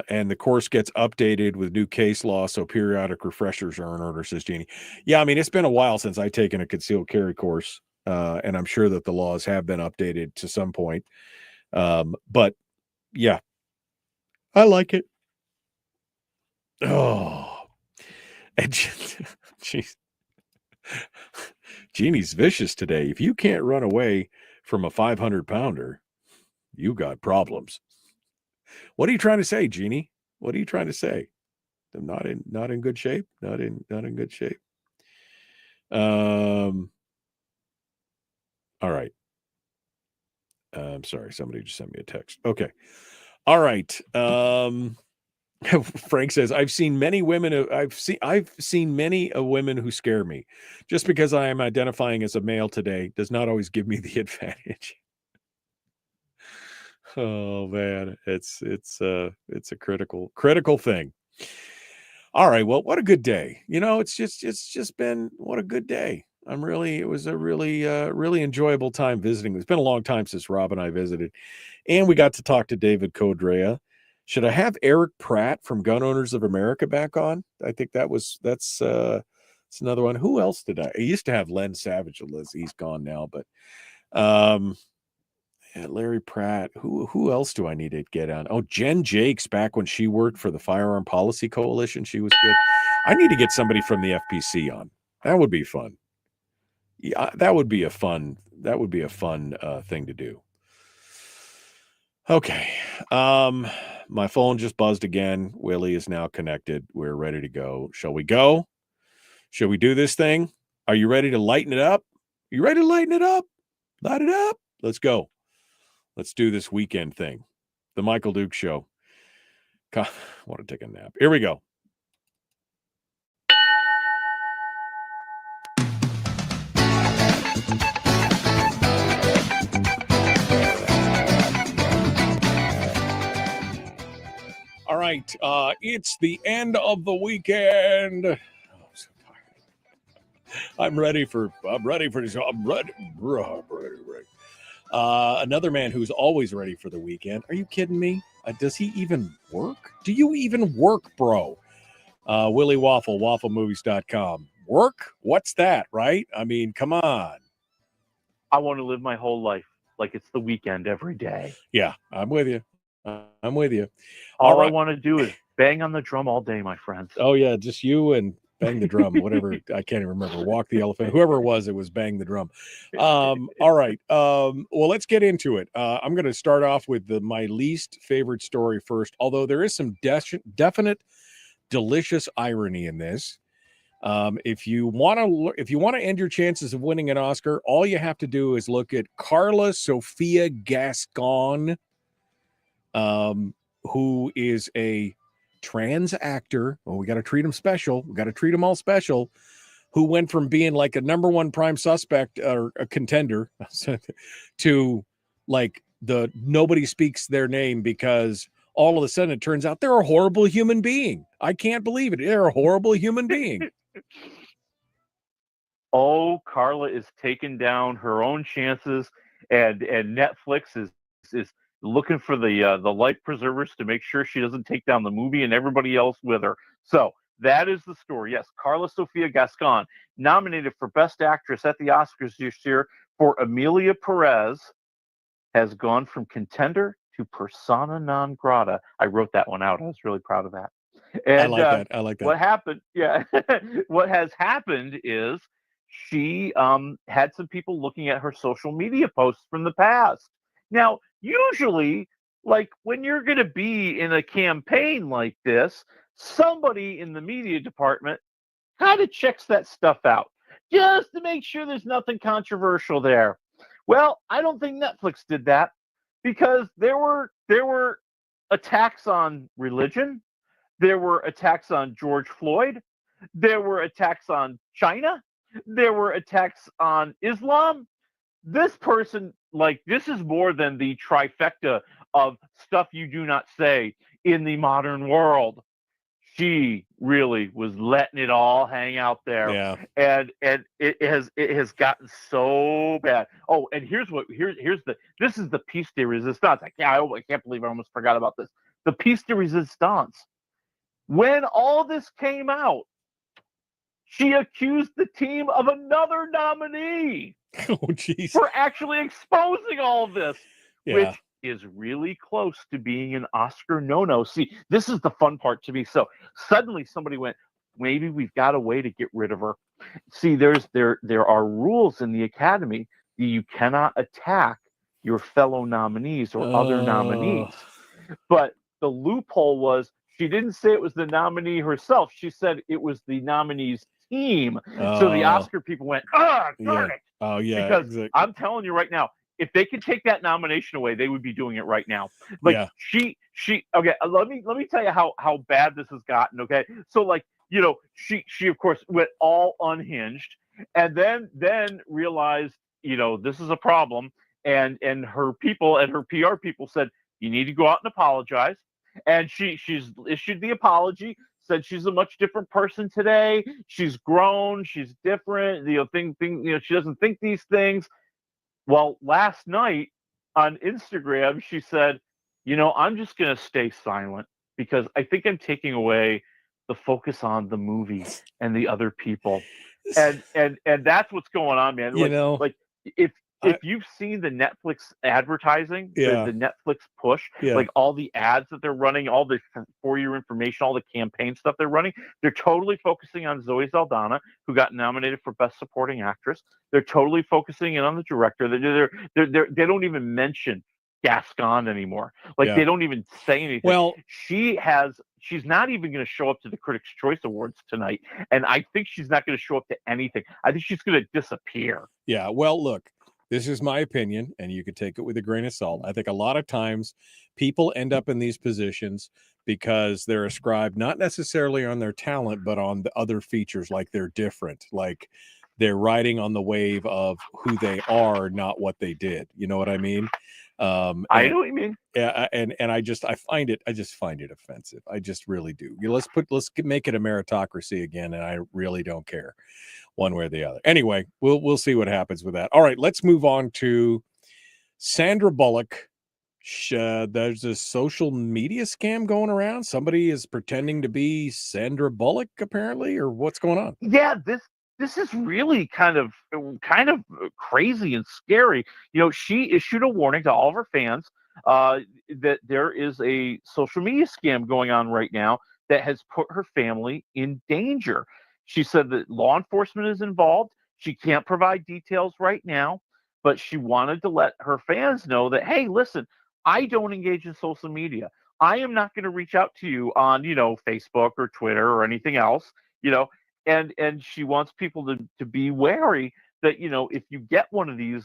And the course gets updated with new case law, so periodic refreshers are in order, says Jeannie. Yeah, I mean, it's been a while since I've taken a concealed carry course, and I'm sure that the laws have been updated to some point. But yeah, I like it. Oh, and jeez, Jeannie's vicious today. If you can't run away from a 500-pounder, you got problems. What are you trying to say, Jeannie? What are you trying to say? I'm not in good shape. Not in good shape. All right. I'm sorry. Somebody just sent me a text. Okay. All right. Frank says, I've seen many women who scare me. Just because I am identifying as a male today does not always give me the advantage. Oh man, it's a critical thing. All right, well, what a good day. You know, it's just been what a good day. It was a really enjoyable time visiting. It's been a long time since Rob and I visited, and we got to talk to David Codrea. Should I have Eric Pratt from Gun Owners of America back on? I think that's another one. Who else did I used to have? Len Savage. He's gone now, but yeah, Larry Pratt. Who else do I need to get on? Oh, Jen Jakes, back when she worked for the Firearm Policy Coalition. She was good. I need to get somebody from the FPC on. That would be fun. Yeah, that would be a fun thing to do. Okay. My phone just buzzed again. Willie is now connected. We're ready to go. Shall we go? Shall we do this thing? Are you ready to lighten it up? You ready to lighten it up? Light it up. Let's go. Let's do this weekend thing. The Michael Duke Show. God, I want to take a nap. Here we go. All right. It's the end of the weekend. Oh, I'm so tired. I'm ready for this. I'm ready. Another man who's always ready for the weekend. Are you kidding me? Does he even work? Do you even work, bro? Willie Waffle, wafflemovies.com. Work? What's that, right? I mean, come on. I want to live my whole life like it's the weekend every day. Yeah, I'm with you. I'm with you. All right. I want to do is bang on the drum all day, my friends. Oh, yeah, just you and bang the drum, whatever. I can't even remember. Walk the elephant. Whoever it was bang the drum. All right. Well, let's get into it. I'm going to start off with my least favorite story first, although there is some definite delicious irony in this. If you want to end your chances of winning an Oscar, all you have to do is look at Carla Sofia Gascon, who is a trans actor. Well, we got to treat them special. We got to treat them all special. Who went from being like a number one prime suspect or a contender to like nobody speaks their name because all of a sudden it turns out they're a horrible human being. I can't believe it. They're a horrible human being. Oh, Carla is taking down her own chances, and Netflix is looking for the life preservers to make sure she doesn't take down the movie and everybody else with her. So that is the story. Yes, Carla Sofia Gascon, nominated for Best Actress at the Oscars this year for Emilia Perez, has gone from contender to persona non grata. I wrote that one out. I was really proud of that. And I like that. I like that. What happened? Yeah, what has happened is she had some people looking at her social media posts from the past. Now, usually, like when you're going to be in a campaign like this, somebody in the media department kind of checks that stuff out just to make sure there's nothing controversial there. Well, I don't think Netflix did that, because there were attacks on religion, there were attacks on George Floyd, there were attacks on China, there were attacks on Islam. This person, like, this is more than the trifecta of stuff you do not say in the modern world. She really was letting it all hang out there. Yeah. And it has gotten so bad. Oh, and here's this is the piece de resistance. I can't believe I almost forgot about this. The piece de resistance. When all this came out, she accused the team of another nominee for actually exposing all of this, which is really close to being an Oscar no-no. See, this is the fun part to me. So suddenly somebody went, maybe we've got a way to get rid of her. See, there are rules in the Academy that you cannot attack your fellow nominees or other nominees. But the loophole was, she didn't say it was the nominee herself. She said it was the nominee's team. So the Oscar people went, darn it. Oh, yeah. Because exactly. I'm telling you right now, if they could take that nomination away, they would be doing it right now. Like she okay, let me tell you how bad this has gotten, okay? So like, you know, she of course went all unhinged, and then realized, you know, this is a problem, and her people and her PR people said, you need to go out and apologize. And she's issued the apology, said she's a much different person today. She's grown, she's different, you know, she doesn't think these things. Well, last night on Instagram, she said, you know, I'm just going to stay silent because I think I'm taking away the focus on the movie and the other people. And that's what's going on, man. You know, like if you've seen the Netflix advertising, the Netflix push, like all the ads that they're running, all the for your information, all the campaign stuff they're running, they're totally focusing on Zoe Saldana, who got nominated for Best Supporting Actress. They're totally focusing in on the director. They don't even mention Gascon anymore. Like they don't even say anything. Well, she's not even going to show up to the Critics' Choice Awards tonight, and I think she's not going to show up to anything. I think she's going to disappear. Yeah. Well, look. This is my opinion, and you could take it with a grain of salt. I think a lot of times people end up in these positions because they're ascribed not necessarily on their talent, but on the other features, like they're different, like they're riding on the wave of who they are, not what they did. You know what I mean? I know what you mean. Yeah, and I just find it offensive. I just really do. Let's make it a meritocracy again, and I really don't care one way or the other. Anyway, we'll see what happens with that. All right, let's move on to Sandra Bullock. There's a social media scam going around. Somebody is pretending to be Sandra Bullock, apparently, or what's going on? Yeah, this is really kind of crazy and scary. You know, she issued a warning to all of her fans that there is a social media scam going on right now that has put her family in danger. She said that law enforcement is involved. She can't provide details right now, but she wanted to let her fans know that, hey, listen, I don't engage in social media. I am not going to reach out to you on, you know, Facebook or Twitter or anything else, you know, and she wants people to be wary that, you know, if you get one of these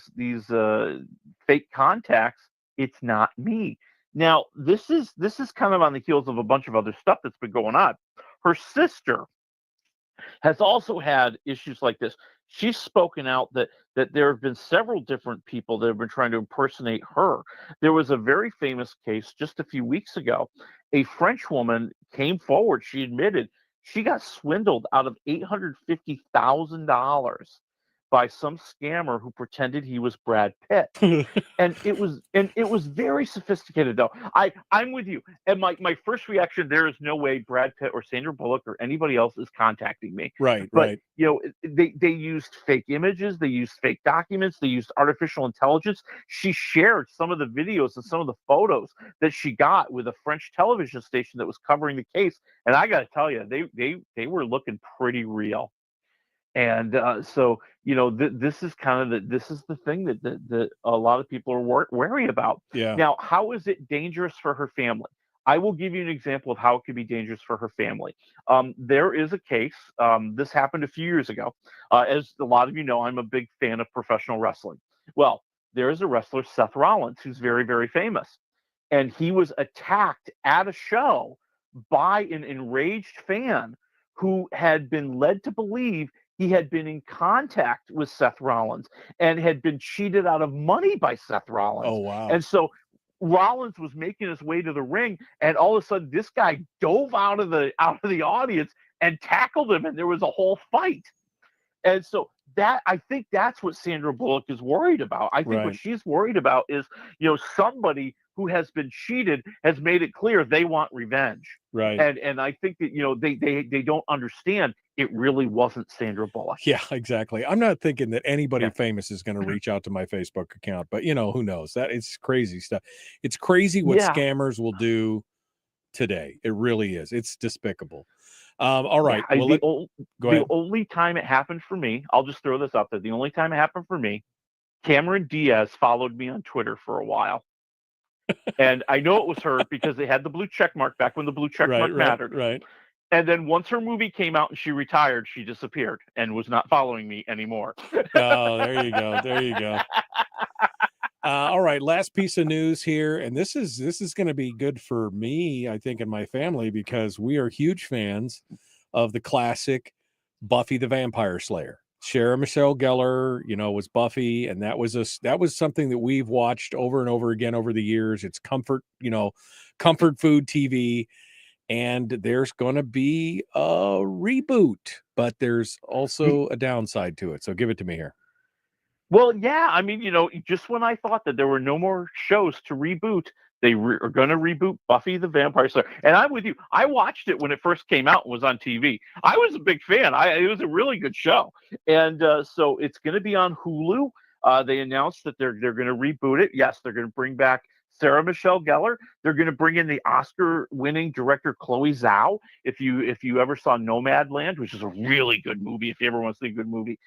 fake contacts, it's not me. Now, this is kind of on the heels of a bunch of other stuff that's been going on. Her sister has also had issues like this. she's spoken out that there have been several different people that have been trying to impersonate her. There was a very famous case just a few weeks ago. A French woman came forward. She admitted she got swindled out of $850,000 by some scammer who pretended he was Brad Pitt. And it was very sophisticated, though. I'm with you. And my first reaction, there is no way Brad Pitt or Sandra Bullock or anybody else is contacting me. Right. But they used fake images, they used fake documents, they used artificial intelligence. She shared some of the videos and some of the photos that she got with a French television station that was covering the case. And I got to tell you, they were looking pretty real. And so, this is kind of this is the thing that a lot of people are wary about. Yeah. Now, how is it dangerous for her family? I will give you an example of how it could be dangerous for her family. There is a case. This happened a few years ago. As a lot of you know, I'm a big fan of professional wrestling. Well, there is a wrestler, Seth Rollins, who's very, very famous. And he was attacked at a show by an enraged fan who had been led to believe he had been in contact with Seth Rollins and had been cheated out of money by Seth Rollins. Oh, wow. And so Rollins was making his way to the ring, and all of a sudden this guy dove out of the audience and tackled him, and there was a whole fight. And so I think that's what Sandra Bullock is worried about. I think what she's worried about is, somebody who has been cheated has made it clear they want revenge. Right. And I think that, they don't understand it really wasn't Sandra Bullock. Yeah, exactly. I'm not thinking that anybody famous is going to reach out to my Facebook account, but who knows? That it's crazy stuff. It's crazy what scammers will do today. It really is. It's despicable. All right. Go ahead. The ahead. only time it happened for me, I'll just throw this out there. The only time it happened for me, Cameron Diaz followed me on Twitter for a while. And I know it was her because they had the blue check mark back when the blue check mark mattered. Right. And then once her movie came out and she retired, she disappeared and was not following me anymore. Oh, there you go. There you go. All right, last piece of news here, and this is going to be good for me, I think, and my family, because we are huge fans of the classic Buffy the Vampire Slayer. Sarah Michelle Gellar, was Buffy, and that was something that we've watched over and over again over the years. It's comfort food TV. And there's going to be a reboot, but there's also a downside to it. So give it to me here. Well, yeah. I mean, just when I thought that there were no more shows to reboot, they are going to reboot Buffy the Vampire Slayer. And I'm with you. I watched it when it first came out and was on TV. I was a big fan. It was a really good show. And so it's going to be on Hulu. They announced that they're going to reboot it. Yes, they're going to bring back Sarah Michelle Gellar. They're going to bring in the Oscar-winning director Chloe Zhao. If you ever saw Nomadland, which is a really good movie, if you ever want to see a good movie,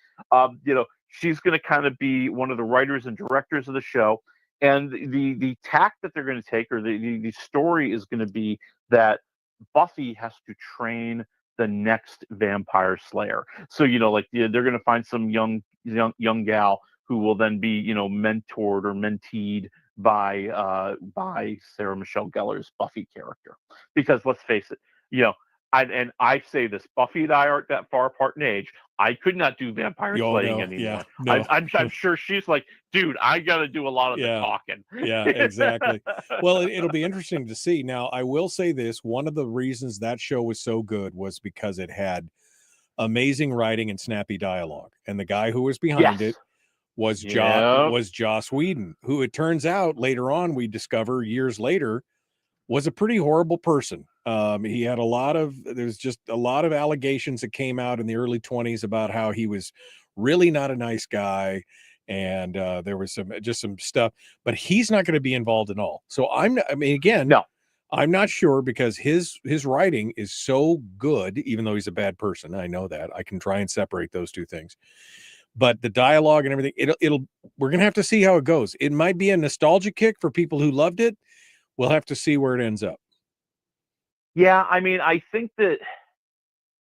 she's going to kind of be one of the writers and directors of the show. And the tack that they're going to take, or the story, is going to be that Buffy has to train the next vampire slayer. So they're going to find some young gal who will then be mentored or menteed by Sarah Michelle Gellar's Buffy character. Because let's face it, I say this, Buffy and I aren't that far apart in age. I could not do vampire slaying anymore. Yeah, no. I'm sure she's like, dude, I got to do a lot of the talking. Yeah, exactly. Well, it'll be interesting to see. Now, I will say this. One of the reasons that show was so good was because it had amazing writing and snappy dialogue. And the guy who was behind it was Joss Whedon, who it turns out later on, we discover years later, was a pretty horrible person. He had there's just a lot of allegations that came out in the early 20s about how he was really not a nice guy. And there was some stuff, but he's not going to be involved at all. So I'm not sure, because his writing is so good, even though he's a bad person. I know that. I can try and separate those two things. But the dialogue and everything, we're going to have to see how it goes. It might be a nostalgia kick for people who loved it. We'll have to see where it ends up. Yeah, I mean, I think that,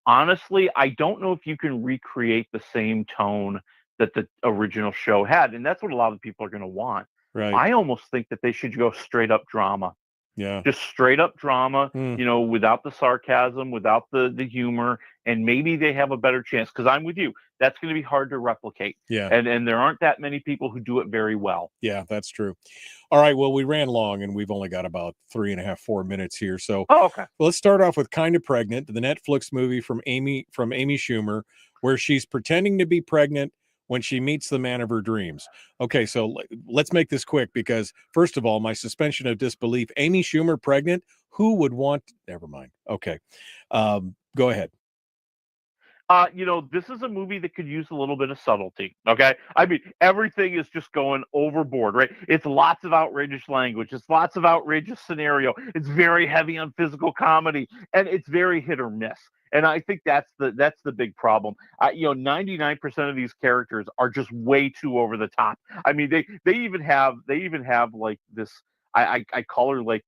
honestly, I don't know if you can recreate the same tone that the original show had, and that's what a lot of people are going to want. Right. I almost think that they should go straight up drama. Yeah. Just straight up drama, without the sarcasm, without the humor, and maybe they have a better chance. Because I'm with you, that's going to be hard to replicate. Yeah. And there aren't that many people who do it very well. Yeah, that's true. All right. Well, we ran long and we've only got about 3.5, 4 minutes here. So okay. Let's start off with Kind of Pregnant, the Netflix movie from Amy Schumer, where she's pretending to be pregnant when she meets the man of her dreams. Okay, so let's make this quick because, first of all, my suspension of disbelief, Amy Schumer pregnant, who would want, never mind. Okay, go ahead. This is a movie that could use a little bit of subtlety. Okay. I mean, everything is just going overboard, right? It's lots of outrageous language. It's lots of outrageous scenario. It's very heavy on physical comedy, and it's very hit or miss. And I think that's the big problem. 99% of these characters are just way too over the top. I mean, they even have like this. I call her like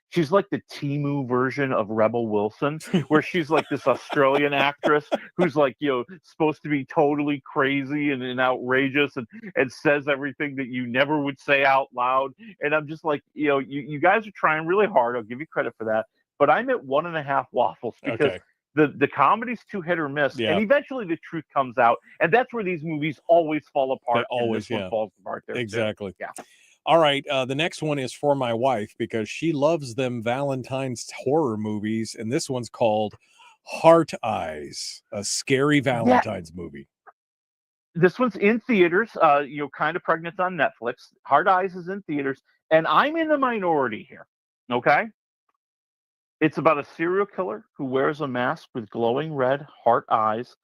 she's like the Temu version of Rebel Wilson, where she's like this Australian actress who's like, supposed to be totally crazy and outrageous and says everything that you never would say out loud. And I'm just like, you guys are trying really hard. I'll give you credit for that. But I'm at 1.5 waffles because the comedy's too hit or miss. Yeah. And eventually the truth comes out. And that's where these movies always fall apart. Always, one falls apart there. Exactly. Too. Yeah. All right, the next one is for my wife because she loves them Valentine's horror movies, and this one's called Heart Eyes, a scary Valentine's movie. This one's in theaters. Kind of Pregnant on Netflix. Heart Eyes is in theaters, and I'm in the minority here. Okay, it's about a serial killer who wears a mask with glowing red heart eyes,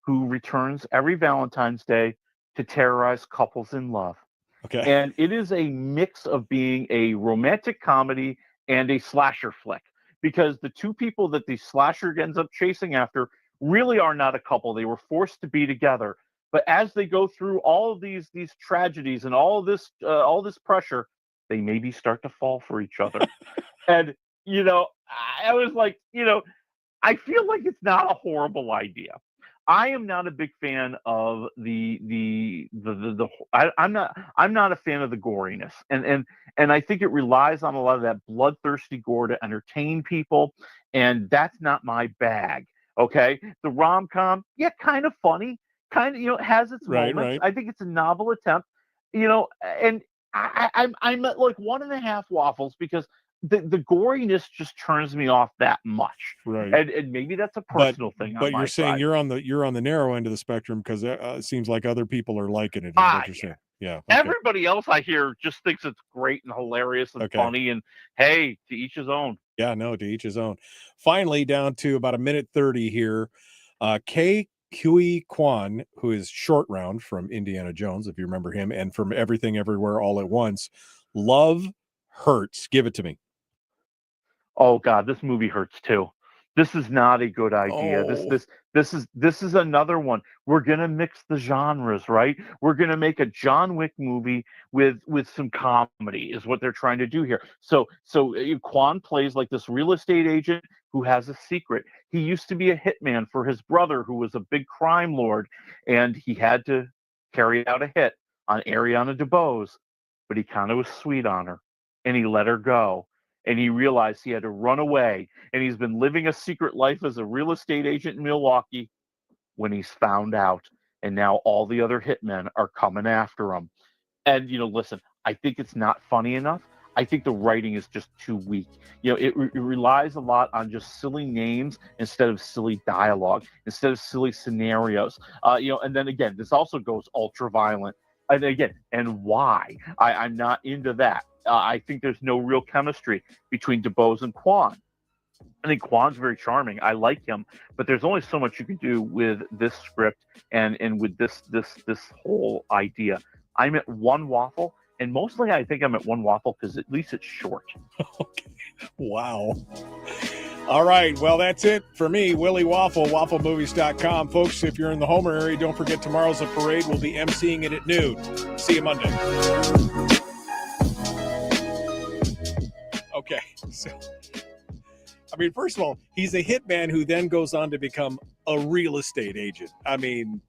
who returns every Valentine's Day to terrorize couples in love. Okay. And it is a mix of being a romantic comedy and a slasher flick, because the two people that the slasher ends up chasing after really are not a couple. They were forced to be together. But as they go through all of these tragedies and all this pressure, they maybe start to fall for each other. And, I was like, I feel like it's not a horrible idea. I am not a big fan of I'm not a fan of the goriness, and I think it relies on a lot of that bloodthirsty gore to entertain people, and that's not my bag. Okay, the rom-com, kind of funny, kind of has its moments. Right. I think it's a novel attempt, and I'm at like 1.5 waffles because the goriness just turns me off that much. Right. And maybe that's a personal thing. But you're saying you're on the narrow end of the spectrum because it seems like other people are liking it. Is what you're saying. Yeah. Okay. Everybody else I hear just thinks it's great and hilarious and funny, and hey, to each his own. Yeah, no, to each his own. Finally, down to about 1:30 here. K. Huy Quan, who is Short Round from Indiana Jones, if you remember him, and from Everything Everywhere All at Once. Love Hurts. Give it to me. Oh God, this movie hurts too. This is not a good idea. Oh. This is another one. We're gonna mix the genres, right? We're gonna make a John Wick movie with some comedy, is what they're trying to do here. So Quan plays like this real estate agent who has a secret. He used to be a hitman for his brother, who was a big crime lord, and he had to carry out a hit on Ariana DeBose, but he kind of was sweet on her, and he let her go. And he realized he had to run away. And he's been living a secret life as a real estate agent in Milwaukee when he's found out. And now all the other hitmen are coming after him. And, listen, I think it's not funny enough. I think the writing is just too weak. It relies a lot on just silly names instead of silly dialogue, instead of silly scenarios. And then again, this also goes ultra violent. And again, and why? I'm not into that. I think there's no real chemistry between DeBose and Quan. I think Quan's very charming. I like him, but there's only so much you can do with this script and with this whole idea. I'm at 1 waffle, and mostly I think I'm at 1 waffle because at least it's short. Okay. Wow. All right. Well, that's it for me, Willie Waffle, wafflemovies.com. Folks, if you're in the Homer area, don't forget tomorrow's a parade. We'll be emceeing it at noon. See you Monday. Okay, so, I mean, first of all, he's a hitman who then goes on to become a real estate agent. I mean,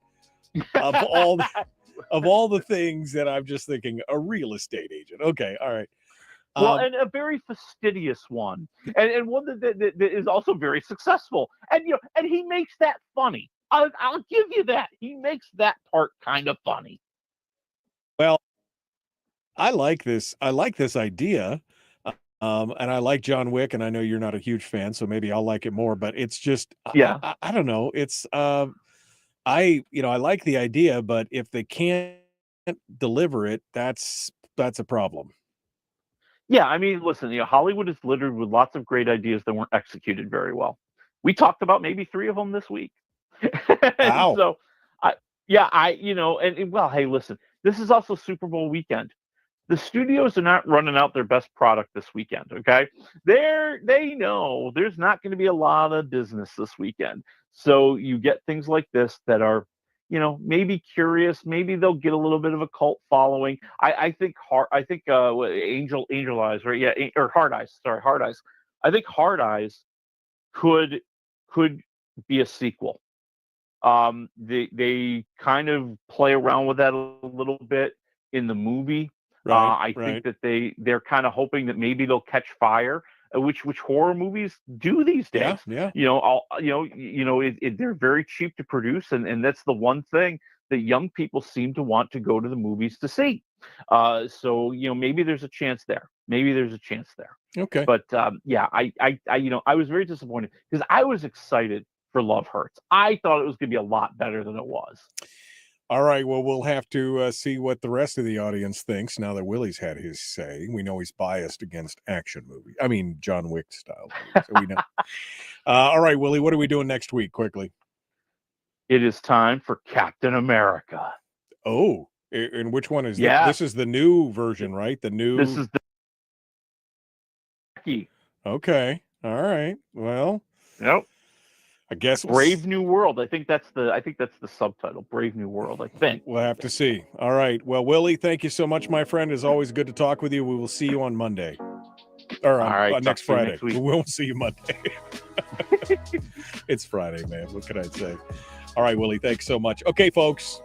of all the things that I'm just thinking, a real estate agent. Okay, all right. Well, and a very fastidious one, and one that is also very successful. And and he makes that funny. I'll give you that. He makes that part kind of funny. Well, I like this. I like this idea. And I like John Wick, and I know you're not a huge fan, so maybe I'll like it more. But it's just, I don't know. It's, I like the idea, but if they can't deliver it, that's a problem. Yeah, I mean, listen, Hollywood is littered with lots of great ideas that weren't executed very well. We talked about maybe 3 of them this week. Wow. So, well, hey, listen, this is also Super Bowl weekend. The studios are not running out their best product this weekend, okay? They know there's not going to be a lot of business this weekend. So you get things like this that are, maybe curious, maybe they'll get a little bit of a cult following. I think Angel Eyes, right? Yeah, or Hard Eyes. Sorry, Hard Eyes. I think Hard Eyes could be a sequel. They kind of play around with that a little bit in the movie. I think that they're kind of hoping that maybe they'll catch fire, which horror movies do these days. Yeah. They're very cheap to produce, and that's the one thing that young people seem to want to go to the movies to see. So maybe there's a chance there. Okay. But I was very disappointed because I was excited for Love Hurts. I thought it was going to be a lot better than it was. All right. Well, we'll have to see what the rest of the audience thinks now that Willie's had his say. We know he's biased against action movies. I mean, John Wick style movies. So we know. All right, Willie, what are we doing next week? Quickly. It is time for Captain America. Oh, and which one is that? This is the new version, right? This is the. Okay. All right. Well. Nope. I guess Brave New World. I think that's the subtitle. Brave New World. I think we'll have to see. All right. Well, Willie, thank you so much, my friend. It's always good to talk with you. We will see you on Monday, or on next Friday. We won't see you Monday. It's Friday, man. What can I say? All right, Willie. Thanks so much. Okay, folks.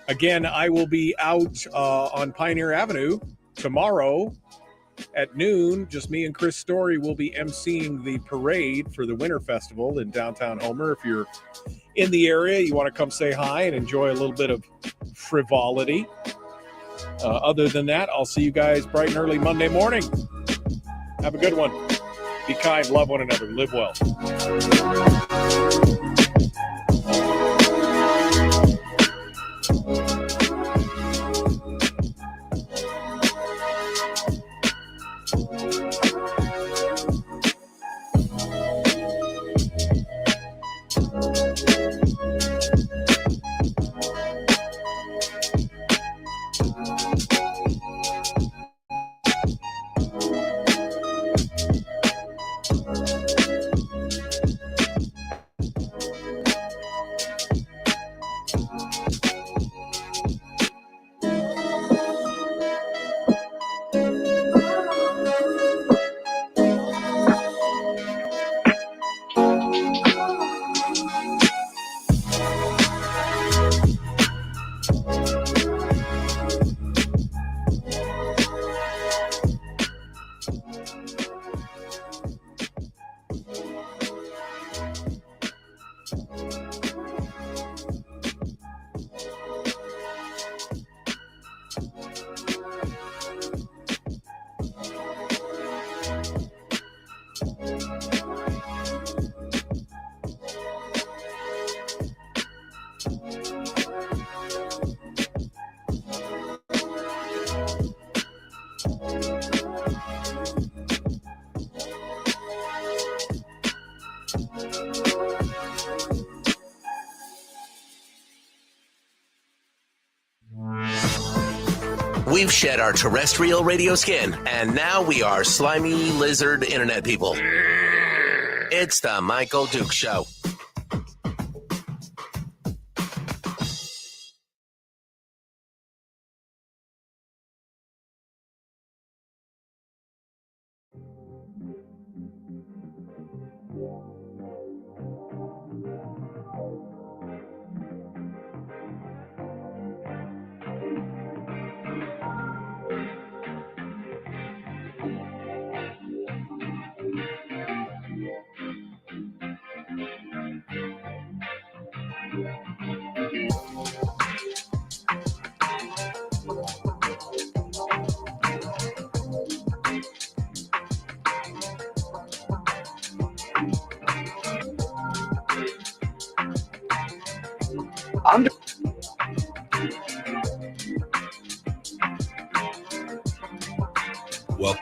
Again, I will be out on Pioneer Avenue tomorrow at noon. Just me and Chris Story will be emceeing the parade for the Winter Festival in downtown Homer. If you're in the area, you want to come say hi and enjoy a little bit of frivolity. Other than that, I'll see you guys bright and early Monday morning. Have a good one. Be kind, love one another, live well. We've shed our terrestrial radio skin, and now we are slimy lizard internet people. It's the Michael Duke Show. I'm Well,